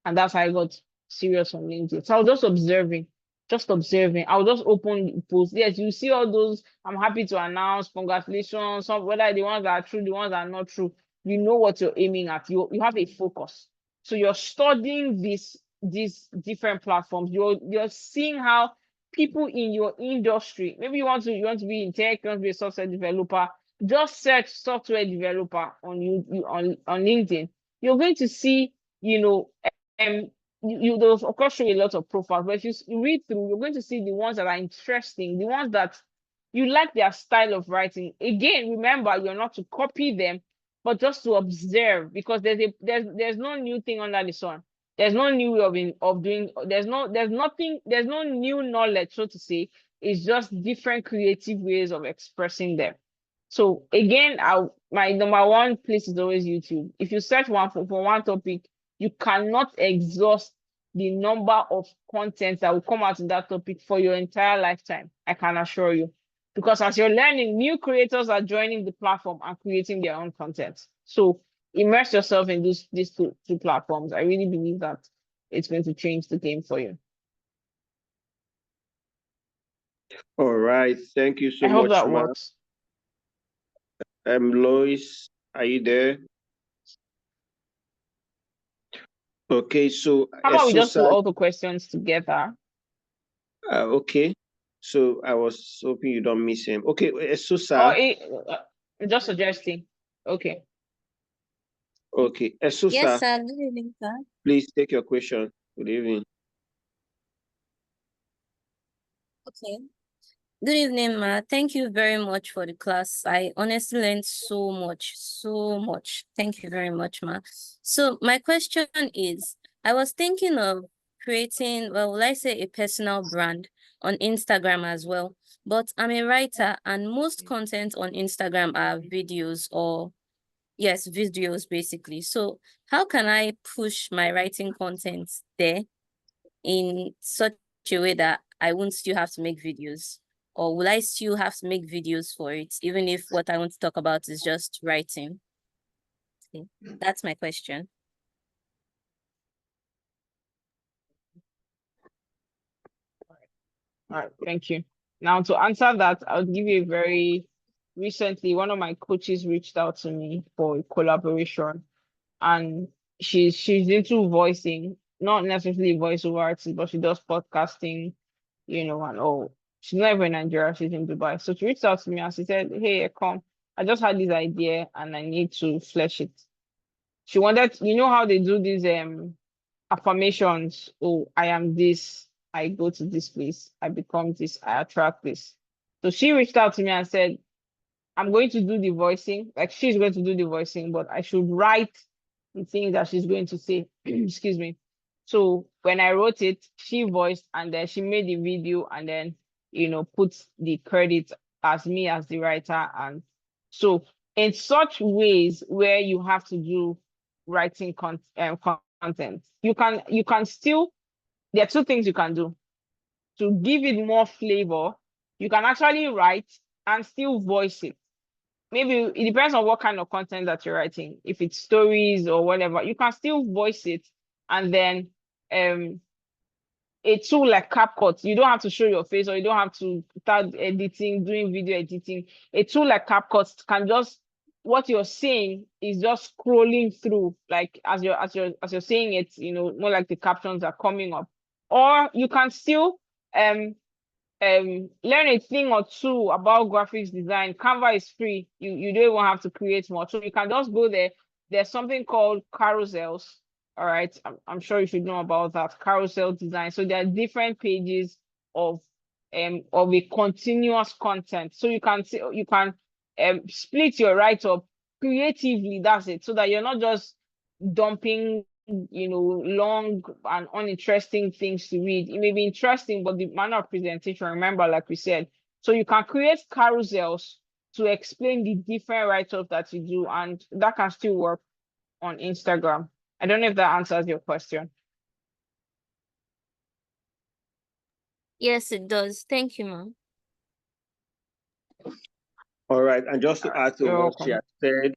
And that's how I got serious on LinkedIn. So I was just observing. I will just open the post. Yes, you see all those. I'm happy to announce, congratulations. Whether the ones that are true, the ones that are not true, you know what you're aiming at. You have a focus. So you're studying these different platforms. You're seeing how people in your industry, maybe you want to be in tech, you want to be a software developer. Just search software developer on LinkedIn. You're going to see, they'll of course show you a lot of profiles, but if you read through, you're going to see the ones that are interesting, the ones that you like their style of writing. Again, remember, you're not to copy them, but just to observe, because there's no new thing under the sun. There's no new way of doing. There's no new knowledge, so to say. It's just different creative ways of expressing them. So again, my number one place is always YouTube. If you search for one topic, you cannot exhaust the number of content that will come out in that topic for your entire lifetime. I can assure you. Because as you're learning, new creators are joining the platform and creating their own content. So immerse yourself in these two platforms. I really believe that it's going to change the game for you. All right. Thank you so I much, hope that Ma. works. Lois, are you there? Okay, so How about we just do Esosa, all the questions together? okay. So I was hoping you don't miss him. Okay, Or Esosa. just suggesting. Okay. Okay, Esosa, Yes, sir. Good evening, sir. please take your question. Good evening. Okay. Good evening, Ma. Thank you very much for the class. I honestly learned so much, so much. Thank you very much, Ma. So my question is, I was thinking of creating, well, will I say a personal brand on Instagram as well? But I'm a writer, and most content on Instagram are videos or, yes, videos basically. So how can I push my writing content there in such a way that I won't still have to make videos? Or will I still have to make videos for it, even if what I want to talk about is just writing? Okay. That's my question. All right, thank you. Now, to answer that, I'll give you recently, one of my coaches reached out to me for a collaboration, and she's into voicing, not necessarily voiceover artist, but she does podcasting, and all. She's not even in Nigeria, she's in Dubai. So she reached out to me and she said, hey, come, I just had this idea and I need to flesh it. She wanted, you know how they do these affirmations. Oh, I am this, I go to this place, I become this, I attract this. So she reached out to me and said, I'm going to do the voicing, like she's going to do the voicing, but I should write the things that she's going to say. Excuse me. So when I wrote it, she voiced and then she made the video and then, put the credit as me as the writer. And so in such ways where you have to do writing content, you can still, there are two things you can do. To give it more flavor, you can actually write and still voice it. Maybe it depends on what kind of content that you're writing. If it's stories or whatever, you can still voice it, and then a tool like CapCut, you don't have to show your face, or you don't have to start editing, doing video editing. A tool like CapCut can just, what you're saying is just scrolling through, like as you're saying it, more like the captions are coming up. Or you can still learn a thing or two about graphics design. Canva is free. You don't even have to create more. So you can just go there. There's something called carousels. All right. I'm sure you should know about that. Carousel design. So there are different pages of a continuous content. So you can split your write-up creatively. That's it. So that you're not just dumping long and uninteresting things to read. It may be interesting, but the manner of presentation, remember, like we said. So you can create carousels to explain the different write-ups that you do, and that can still work on Instagram. I don't know if that answers your question. Yes, it does. Thank you, ma'am. All right, and just to add to You're what she welcome. has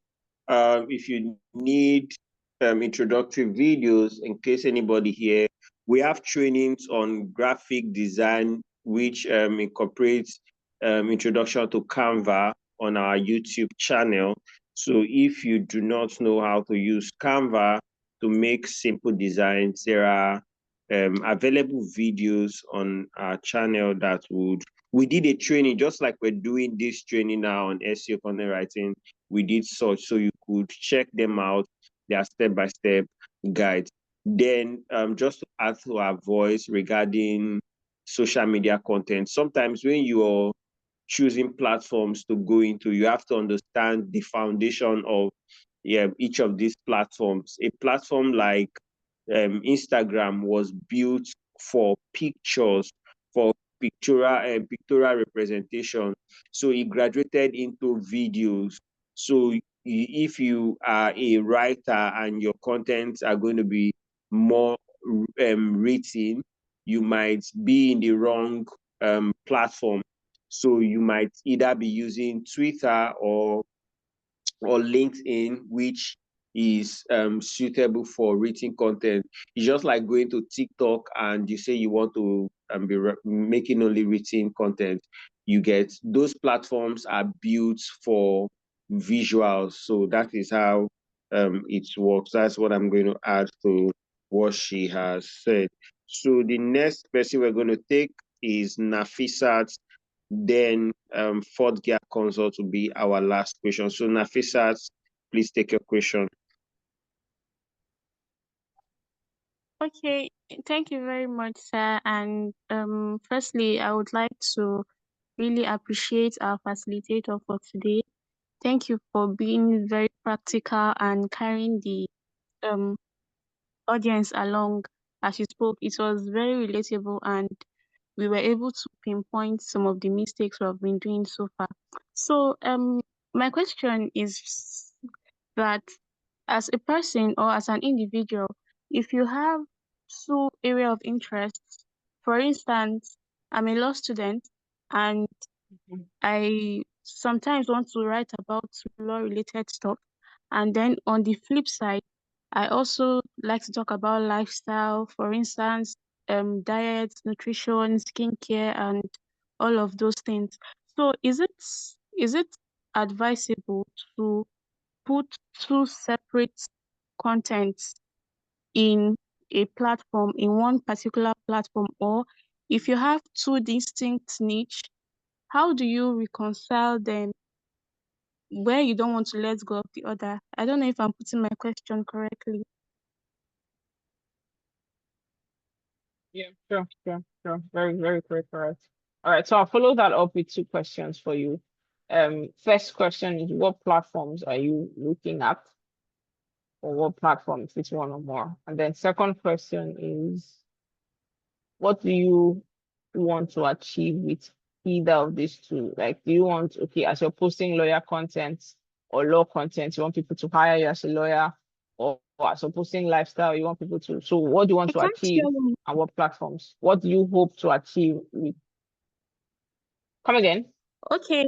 said, if you need introductory videos, in case anybody here, we have trainings on graphic design, which incorporates introduction to Canva on our YouTube channel. So if you do not know how to use Canva to make simple designs, there are available videos on our channel that would, we did a training, just like we're doing this training now on SEO content writing. We did such, so you could check them out. They are step-by-step guides. Then just to add to our voice regarding social media content, sometimes when you're choosing platforms to go into, you have to understand the foundation of each of these platforms. A platform like Instagram was built for pictures, for pictorial representation. So it graduated into videos. So if you are a writer and your contents are going to be more written, you might be in the wrong platform. So you might either be using Twitter or LinkedIn, which is suitable for written content. It's just like going to TikTok and you say you want to be making only written content. You get, those platforms are built for visuals. So that is how it works. That's what I'm going to add to what she has said. So the next person we're going to take is Nafisat. Then fourth gear consult will be our last question. So Nafisat, please take your question. Okay, thank you very much, sir. And firstly, I would like to really appreciate our facilitator for today. Thank you for being very practical and carrying the um audience along as you spoke. It was very relatable, and we were able to pinpoint some of the mistakes we have been doing so far. So my question is that as a person or as an individual, if you have two area of interest, for instance, I'm a law student and I sometimes want to write about law related stuff. And then on the flip side, I also like to talk about lifestyle, for instance, diet, nutrition, skincare, and all of those things. So is it advisable to put two separate contents in a platform, in one particular platform, or if you have two distinct niche, how do you reconcile them where you don't want to let go of the other. I don't know if I'm putting my question correctly. Yeah, sure. Very, very correct. All right, so I'll follow that up with two questions for you. First question is, what platforms are you looking at, or what platforms, which one or more? And then second question is, what do you want to achieve with either of these two? Like, do you want, okay, as you're posting lawyer content or law content, you want people to hire you as a lawyer, or as you're posting lifestyle, you want people to, so what do you want I to can't achieve hear you. and what platforms? What do you hope to achieve with, come again? Okay.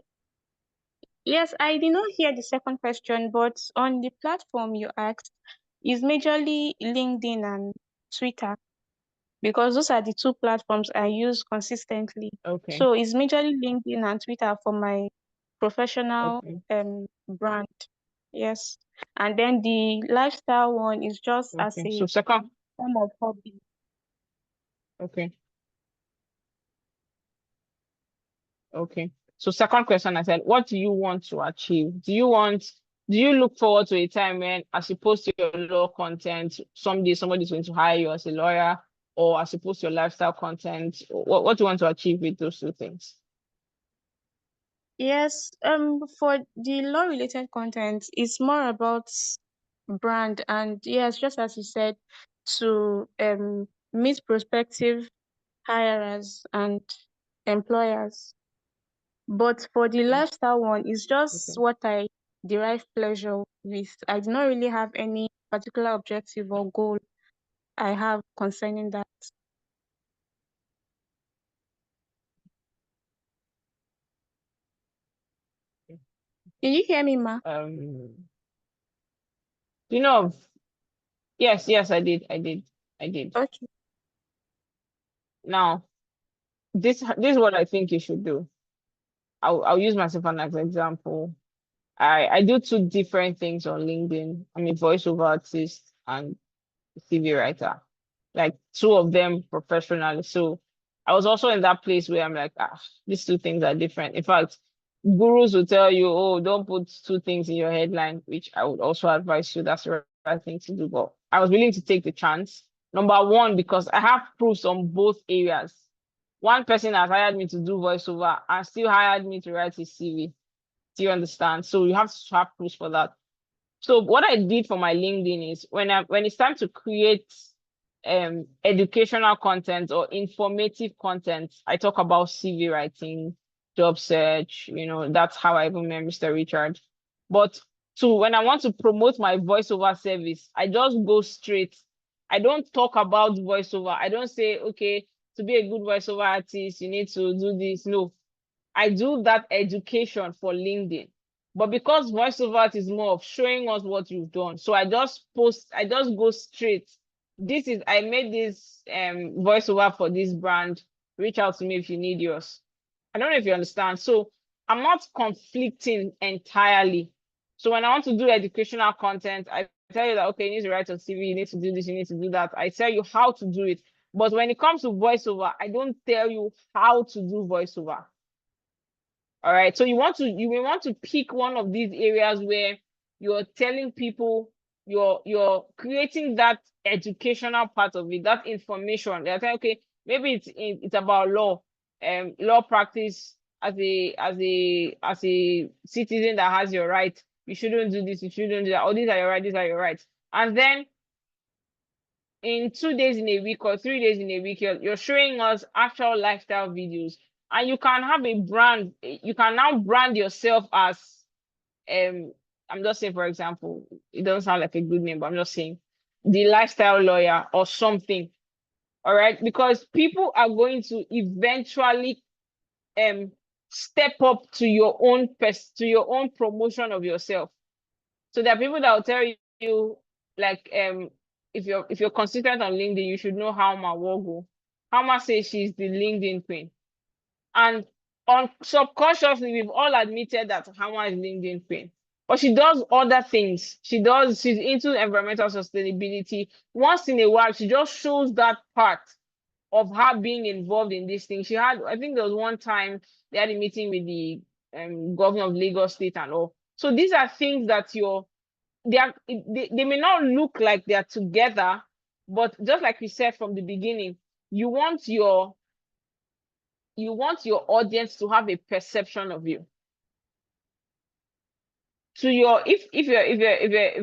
Yes, I did not hear the second question, but on the platform you asked is majorly LinkedIn and Twitter, because those are the two platforms I use consistently. Okay, So it's majorly LinkedIn and Twitter for my professional okay, brand. Yes. And then the lifestyle one is just as okay. a So second, form of hobby. okay, okay. So second question, I said, what do you want to achieve? Do you look forward to a time when, as you post your law content, someday somebody's going to hire you as a lawyer, or as you post your lifestyle content? What do you want to achieve with those two things? Yes, for the law related content, it's more about brand, and yes, just as you said, to meet prospective hirers and employers. But for the Okay, lifestyle one, it's just okay, what I derive pleasure with. I do not really have any particular objective or goal I have concerning that. okay. Did you hear me, Ma? You know, yes, I did. Okay. Now, this is what I think you should do. I'll use myself as an example. I do two different things on LinkedIn. I'm a voiceover artist and CV writer, like two of them professionally. So I was also in that place where I'm like, these two things are different. In fact, gurus will tell you, oh, don't put two things in your headline, which I would also advise you. That's the right thing to do. But I was willing to take the chance. Number one, because I have proofs on both areas. One person has hired me to do voiceover and still hired me to write his CV. Do you understand? So you have to have proofs for that. So what I did for my LinkedIn is when it's time to create educational content or informative content, I talk about CV writing, job search, that's how I even met Mr. Richard. But so when I want to promote my voiceover service, I just go straight. I don't talk about voiceover. I don't say, okay, to be a good voiceover artist, you need to do this. No, I do that education for LinkedIn. But because voiceover art is more of showing us what you've done, so I just go straight. I made this voiceover for this brand. Reach out to me if you need yours. I don't know if you understand. So I'm not conflicting entirely. So when I want to do educational content, I tell you that, okay, you need to write your CV, you need to do this, you need to do that. I tell you how to do it. But when it comes to voiceover, I don't tell you how to do voiceover. All right. So you may want to pick one of these areas where you're telling people, you're creating that educational part of it, that information. They're saying, okay, maybe it's about law, law practice as a citizen that has your right. You shouldn't do this, you shouldn't do that. Oh, these are your rights, these are your rights. And then in 2 days in a week or 3 days in a week, you're showing us actual lifestyle videos, and you can have a brand. You can now brand yourself as I'm just saying, for example, it doesn't sound like a good name, but I'm just saying the lifestyle lawyer or something. All right, because people are going to eventually step up to your own promotion of yourself. So there are people that will tell you, like, if you're consistent on LinkedIn, you should know Halma Wogo. Halma says she's the LinkedIn queen. And subconsciously, we've all admitted that Halma is LinkedIn queen. But she does other things. She's into environmental sustainability. Once in a while, she just shows that part of her being involved in this thing. I think there was one time they had a meeting with the governor of Lagos State and all. So these are things that they may not look like they're together, but just like we said from the beginning, you want your audience to have a perception of you. So if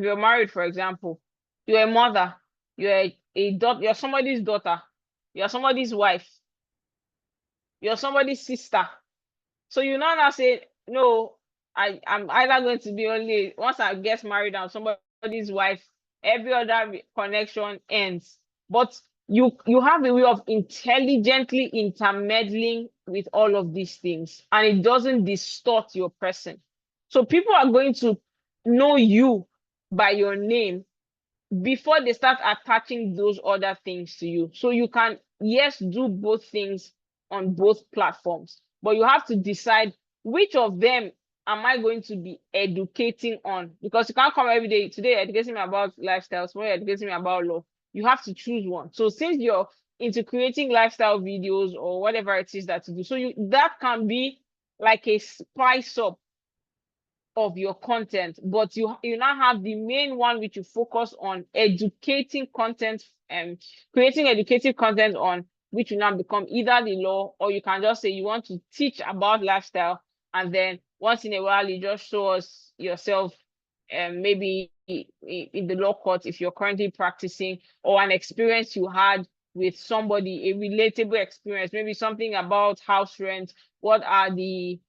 you're married, for example, you're a mother, you're a daughter, you're somebody's daughter, you're somebody's wife, you're somebody's sister. So you now say, no, I'm either going to be only once I get married and somebody's wife, every other connection ends. But you have a way of intelligently intermeddling with all of these things, and it doesn't distort your person. So people are going to know you by your name before they start attaching those other things to you. So you can, yes, do both things on both platforms, but you have to decide which of them am I going to be educating on, because you can't come every day. Today you're educating me about lifestyle, tomorrow you're educating me about law. You have to choose one. So since you're into creating lifestyle videos or whatever it is that you do, so that can be like a spice up of your content, but you now have the main one which you focus on educating content and creating educative content on, which will now become either the law, or you can just say you want to teach about lifestyle, and then once in a while you just show us yourself, and maybe in the law court if you're currently practicing, or an experience you had with somebody, a relatable experience, maybe something about house rent. What are the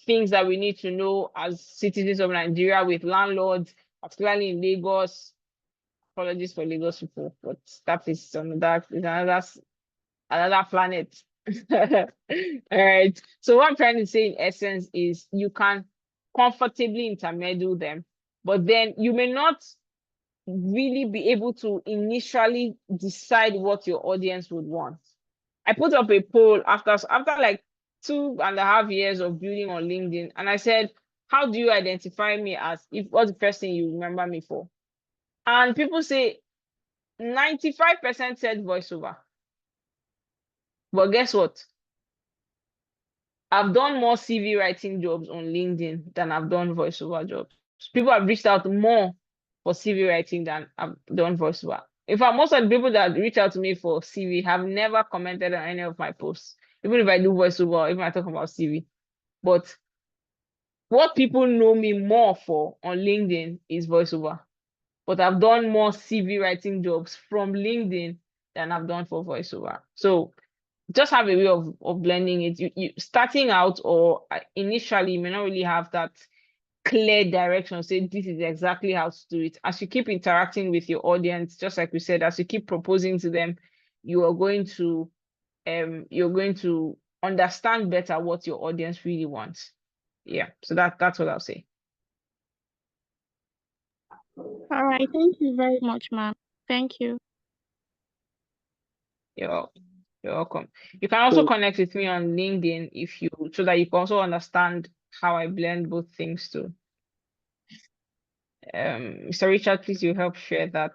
things that we need to know as citizens of Nigeria with landlords, particularly in Lagos? Apologies for Lagos people, but that is another planet. All right. So what I'm trying to say in essence is you can comfortably intermeddle them, but then you may not really be able to initially decide what your audience would want. I put up a poll after like 2.5 years of building on LinkedIn, and I said, how do you identify me as? What's the first thing you remember me for? And people say 95% said voiceover. But guess what? I've done more CV writing jobs on LinkedIn than I've done voiceover jobs. People have reached out more for CV writing than I've done voiceover. In fact, most of the people that reach out to me for CV have never commented on any of my posts, even if I do voiceover, even if I talk about CV. But what people know me more for on LinkedIn is voiceover. But I've done more CV writing jobs from LinkedIn than I've done for voiceover. So just have a way of blending it. You starting out, or initially, you may not really have that clear direction, say this is exactly how to do it. As you keep interacting with your audience, just like we said, as you keep proposing to them, you're going to understand better what your audience really wants. Yeah, so that's what I'll say. All right. Thank you very much, ma'am. Thank you. You're welcome. You can also connect with me on LinkedIn so that you can also understand how I blend both things too. Mr. Richard, please you help share that.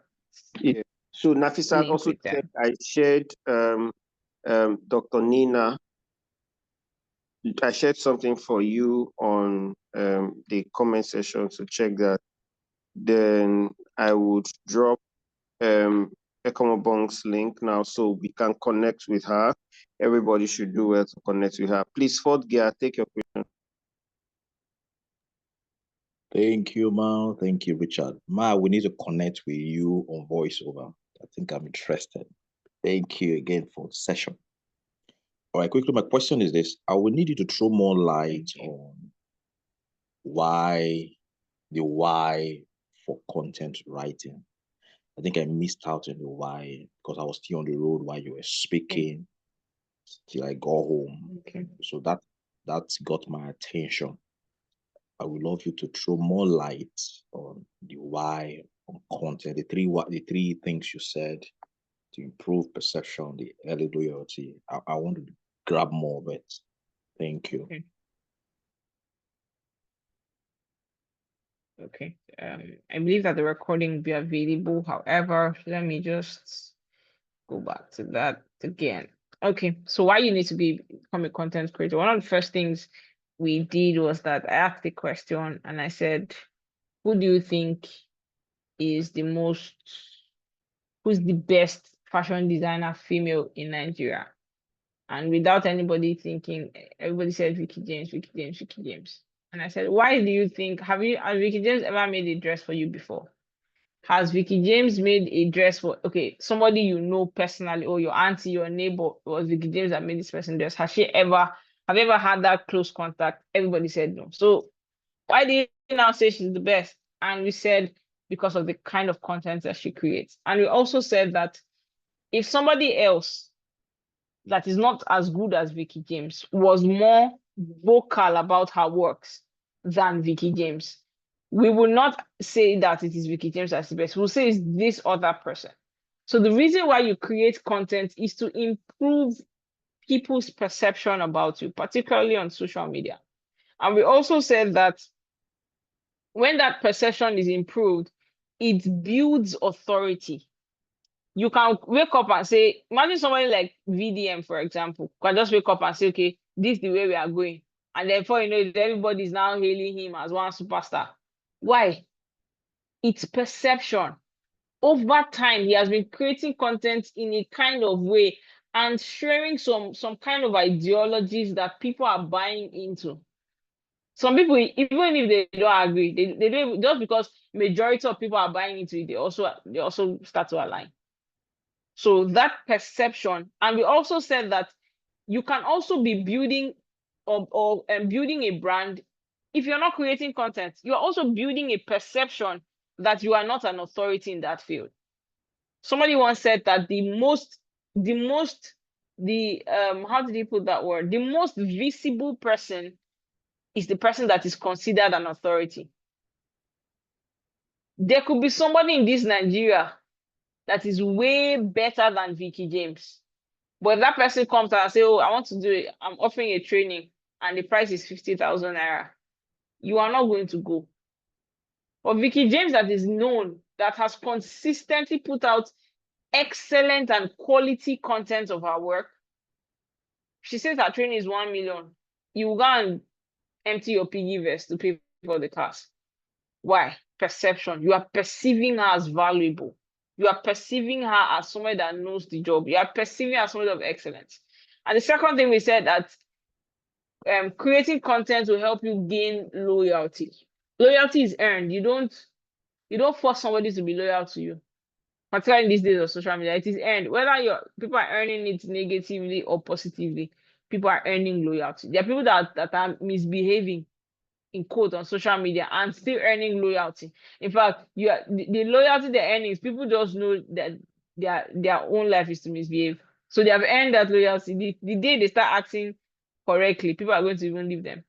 Yeah. So Nafisa also checked, I shared Dr. Nina. I shared something for you on the comment section, so check that. Then I would drop Ekomobong's link now so we can connect with her. Everybody should do well to connect with her. Please, Fort Gear, take your question. Thank you, Ma. Thank you, Richard. Ma, we need to connect with you on voiceover. I think I'm interested. Thank you again for the session. All right, quickly, my question is this. I will need you to throw more light on the why for content writing. I think I missed out on the why because I was still on the road while you were speaking till I got home. Okay. So that got my attention. I would love you to throw more light on the why on content, the three things you said to improve perception, the early loyalty. I want to grab more of it. Thank you. Okay. I believe that the recording will be available. However, let me just go back to that again. Okay. So why you need to become a content creator? One of the first things we did was that I asked a question and I said, who do you think is who's the best fashion designer female in Nigeria? And without anybody thinking, everybody said Vicky James, Vicky James, Vicky James. And I said, why do you think, has Vicky James ever made a dress for you before? Has Vicky James made a dress for, somebody you know personally, or your auntie, your neighbor, was Vicky James that made this person dress? Have you ever had that close contact? Everybody said no. So why do you now say she's the best? And we said, because of the kind of content that she creates. And we also said that if somebody else that is not as good as Vicky James was more vocal about her works than Vicky James, we will not say that it is Vicky James as the best. We'll say it's this other person. So the reason why you create content is to improve people's perception about you, particularly on social media. And we also said that when that perception is improved, it builds authority. You can wake up and say, imagine somebody like VDM, for example, can just wake up and say, okay, this is the way we are going. And therefore, you know, everybody is now hailing him as one superstar. Why? It's perception. Over time, he has been creating content in a kind of way and sharing some kind of ideologies that people are buying into. Some people, even if they don't agree, they don't, just because majority of people are buying into it, they also start to align. So that perception, and we also said that you can also be building or building a brand. If you're not creating content, you're also building a perception that you are not an authority in that field. Somebody once said that how did he put that word? The most visible person is the person that is considered an authority. There could be somebody in this Nigeria that is way better than Vicky James. But if that person comes and say, oh, I want to do it, I'm offering a training and the price is 50,000 naira, you are not going to go. But Vicky James, that is known, that has consistently put out excellent and quality content of her work, she says her training is 1 million. You will go and empty your piggy vest to pay for the class. Why? Perception. You are perceiving her as valuable. You are perceiving her as somebody that knows the job. You are perceiving her as somebody of excellence. And the second thing we said that creating content will help you gain loyalty. Loyalty is earned. You don't force somebody to be loyal to you. Particularly in these days of social media, it is earned. Whether people are earning it negatively or positively, people are earning loyalty. There are people that are misbehaving, in quote, on social media and still earning loyalty. In fact, the loyalty they're earning is people just know that their own life is to misbehave. So they have earned that loyalty. The day they start acting correctly, people are going to even leave them.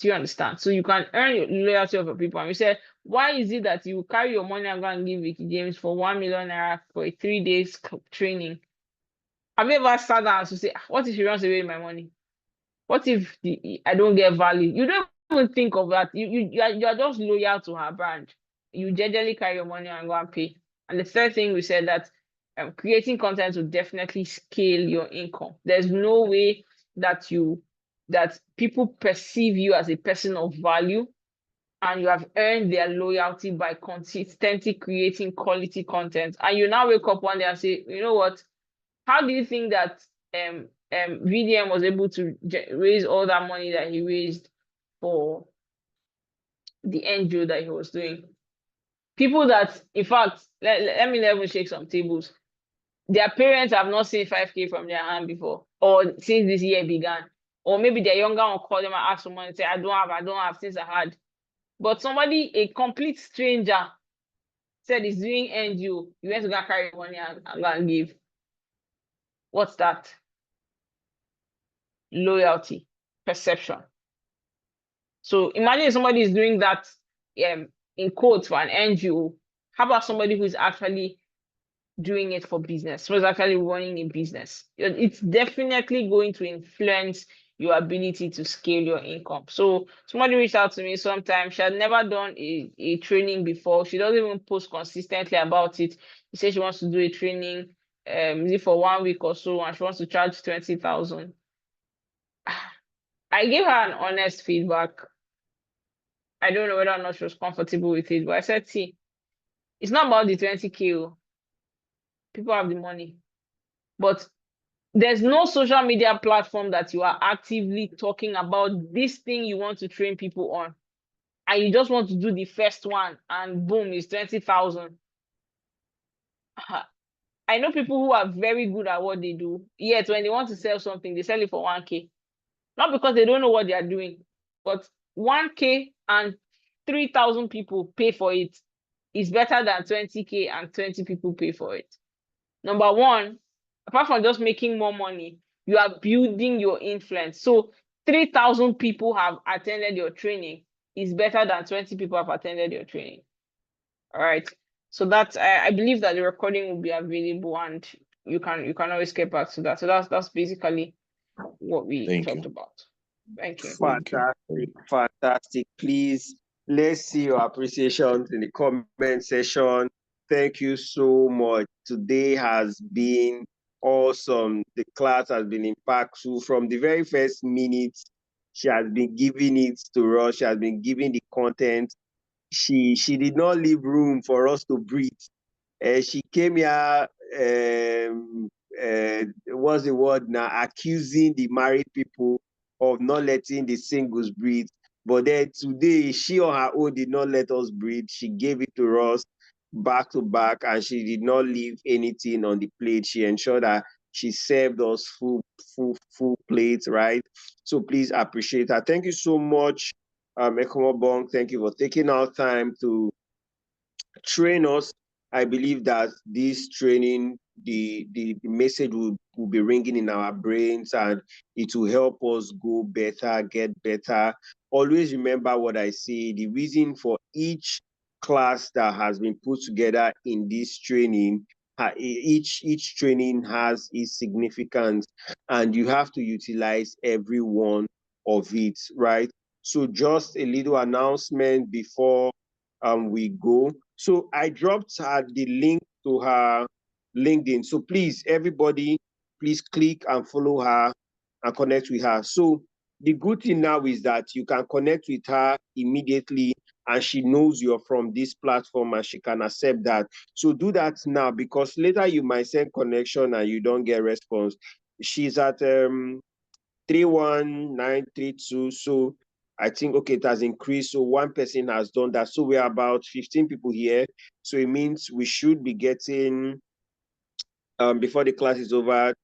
Do you understand? So you can earn your loyalty of your people. And we said, why is it that you carry your money and go and give Vicky James for 1 million naira for a 3 days training? Have you ever sat down to say, what if she runs away with my money? What if I don't get value? You don't even think of that. You are just loyal to her brand. You generally carry your money and go and pay. And the third thing we said that creating content will definitely scale your income. There's no way that people perceive you as a person of value and you have earned their loyalty by consistently creating quality content. And you now wake up one day and say, you know what? How do you think that VDM was able to raise all that money that he raised for the NGO that he was doing? People that, in fact, let me even shake some tables. Their parents have not seen 5K from their hand before, or since this year began. Or maybe their younger one call them and ask for money and say, I don't have since I had. But somebody, a complete stranger, said he's doing NGO. You went to go carry money and go and give. What's that? Loyalty, perception. So imagine if somebody is doing that in quotes for an NGO. How about somebody who is actually doing it for business, who is actually running a business? It's definitely going to influence your ability to scale your income. So somebody reached out to me sometime. She had never done a training before. She doesn't even post consistently about it. She said she wants to do a training for 1 week or so, and she wants to charge 20,000. I gave her an honest feedback. I don't know whether or not she was comfortable with it, but I said, see, it's not about the 20K. People have the money. But there's no social media platform that you are actively talking about this thing you want to train people on. And you just want to do the first one and boom, it's 20,000. I know people who are very good at what they do, yet when they want to sell something, they sell it for 1K. Not because they don't know what they are doing, but 1K and 3,000 people pay for it is better than 20K and 20 people pay for it. Number one, apart from just making more money, you are building your influence. So 3,000 people have attended your training is better than 20 people have attended your training. All right. So that's I believe that the recording will be available and you can always get back to that. So that's basically what we talked about. Thank you. Fantastic, fantastic. Please, let's see your appreciation in the comment section. Thank you so much. Today has been awesome. The class has been impactful from the very first minute. She has been giving it to us. She has been giving the content. She did not leave room for us to breathe. She came here, what's the word now, accusing the married people of not letting the singles breathe. But then today, she on her own did not let us breathe. She gave it to us back to back, and she did not leave anything on the plate. She ensured that she served us full plate, right? So please appreciate her. Thank you so much, Ekomobong. Thank you for taking our time to train us. I believe that this training, the message will be ringing in our brains, and it will help us go better, get better. Always remember what I say. The reason for each class that has been put together in this training, each training has its significance, and you have to utilize every one of it, right? So just a little announcement before we go. So I dropped her the link to her LinkedIn. So please, everybody, please click and follow her and connect with her. So the good thing now is that you can connect with her immediately, and she knows you're from this platform and she can accept that. So do that now, because later you might send connection and you don't get response. She's at 31932. So I think, okay, it has increased. So one person has done that. So we're about 15 people here. So it means we should be getting, before the class is over,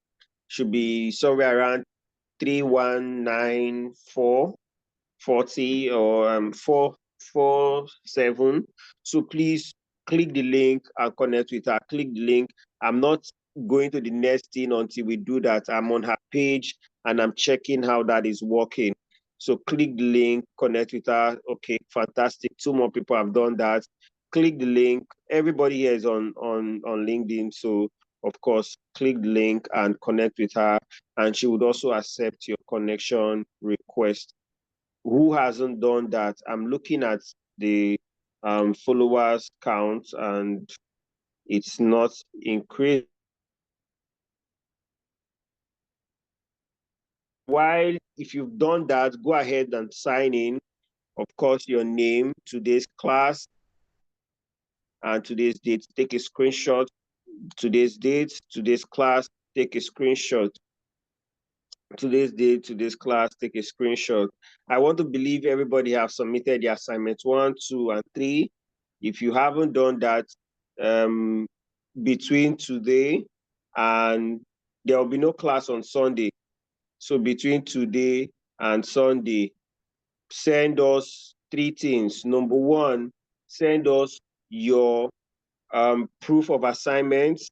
should be somewhere around 319440 or 447. So please click the link and connect with her. Click the link. I'm not going to the next thing until we do that. I'm on her page and I'm checking how that is working. So click the link, connect with her. Okay, fantastic. 2 more people have done that. Click the link. Everybody here is on LinkedIn. So of course, click the link and connect with her, and she would also accept your connection request. Who hasn't done that? I'm looking at the followers count, and it's not increased. While if you've done that, go ahead and sign in. Of course, your name, today's class, and today's date. Take a screenshot. Today's date, today's class, take a screenshot. Today's date, today's class, take a screenshot. I want to believe everybody have submitted the assignments 1, 2, and 3. If you haven't done that, between today and there will be no class on Sunday. So between today and Sunday, send us 3 things. Number 1, send us your proof of assignments.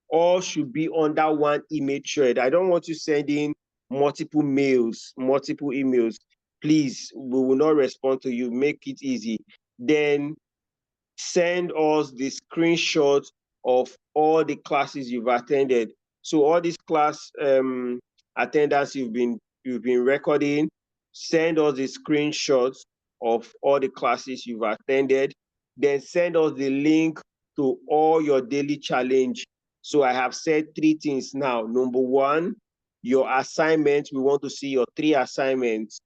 All should be under one email thread. I don't want you sending multiple emails. Please, we will not respond to you. Make it easy. Then send us the screenshot of all the classes you've attended. So all these class attendance you've been recording, send us the screenshots of all the classes you've attended. Then send us the link to all your daily challenge. So I have said 3 things now. Number 1, your assignments. We want to see your 3 assignments.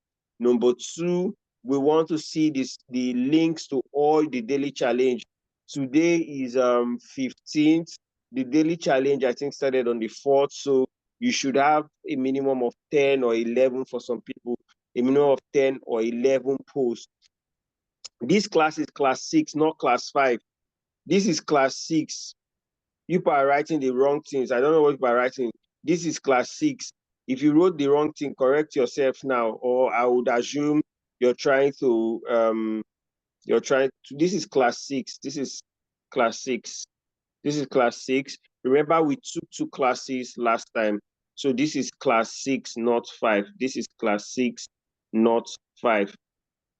Number two, we want to see the links to all the daily challenge. Today is 15th. The daily challenge, I think, started on the 4th. So you should have a minimum of 10 or 11 for some people, a minimum of 10 or 11 posts. This class is class 6, not class 5. This is class 6. You are writing the wrong things. I don't know what you are writing. This is class 6. If you wrote the wrong thing, correct yourself now, or I would assume you're trying to, this is class 6. This is class 6. This is class 6. Remember, we took 2 classes last time. So this is class 6, not 5. This is class 6, not 5.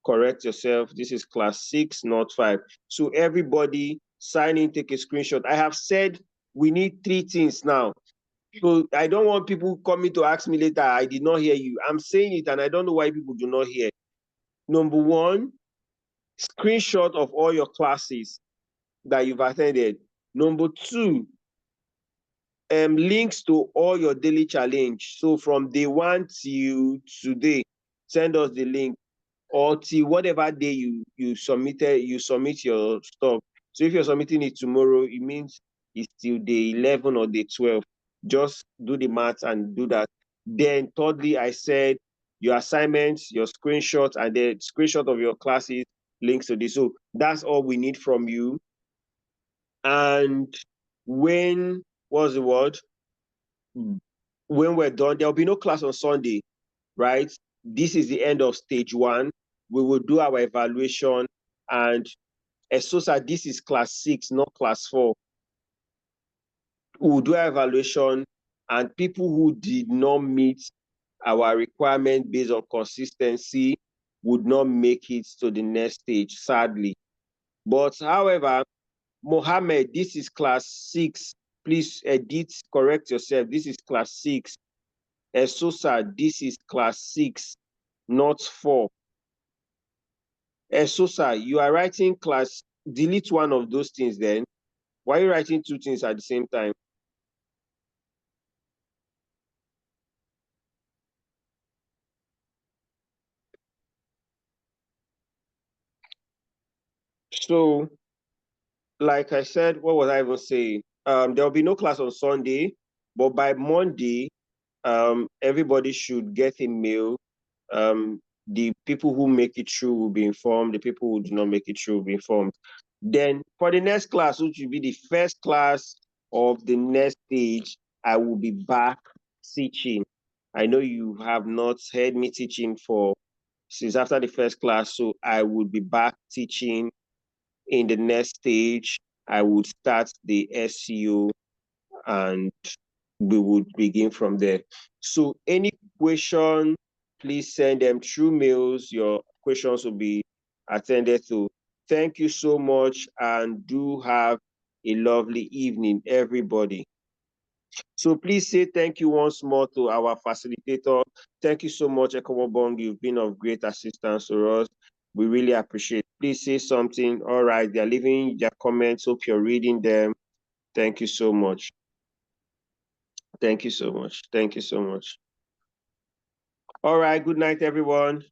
Correct yourself. This is class 6, not 5. So everybody sign in, take a screenshot. I have said we need 3 things now. So I don't want people coming to ask me later, I did not hear you. I'm saying it and I don't know why people do not hear. Number 1, screenshot of all your classes that you've attended. Number 2, links to all your daily challenge. So from day 1 till today, send us the link, or till whatever day you submit your stuff. So if you're submitting it tomorrow, it means it's till day 11 or day 12. Just do the math and do that. Then thirdly, I said your assignments, your screenshots, and the screenshot of your classes, links to this. So that's all we need from you. And when was the word? When we're done, there'll be no class on Sunday, right? This is the end of stage 1. We will do our evaluation, and Esosa, this is class 6, not class 4. We'll do our evaluation, and people who did not meet our requirement based on consistency would not make it to the next stage, sadly. But however, Mohammed, this is class 6. Please edit, correct yourself. This is class 6. Esosa, this is class 6, not 4. Esosa, you are writing class, delete one of those things then. Why are you writing 2 things at the same time? So, like I said, what was I even saying? There will be no class on Sunday, but by Monday, everybody should get a mail. The people who make it through will be informed. The people who do not make it through will be informed. Then for the next class, which will be the first class of the next stage, I will be back teaching. I know you have not heard me teaching since after the first class, so I will be back teaching in the next stage. I would start the SEO and we would begin from there. So any question, please send them through mails. Your questions will be attended to. Thank you so much, and do have a lovely evening, everybody. So please say thank you once more to our facilitator. Thank you so much, Ekomobong. You've been of great assistance to us. We really appreciate it. Please say something. All right, they're leaving their comments. Hope you're reading them. Thank you so much. Thank you so much. Thank you so much. All right, good night, everyone.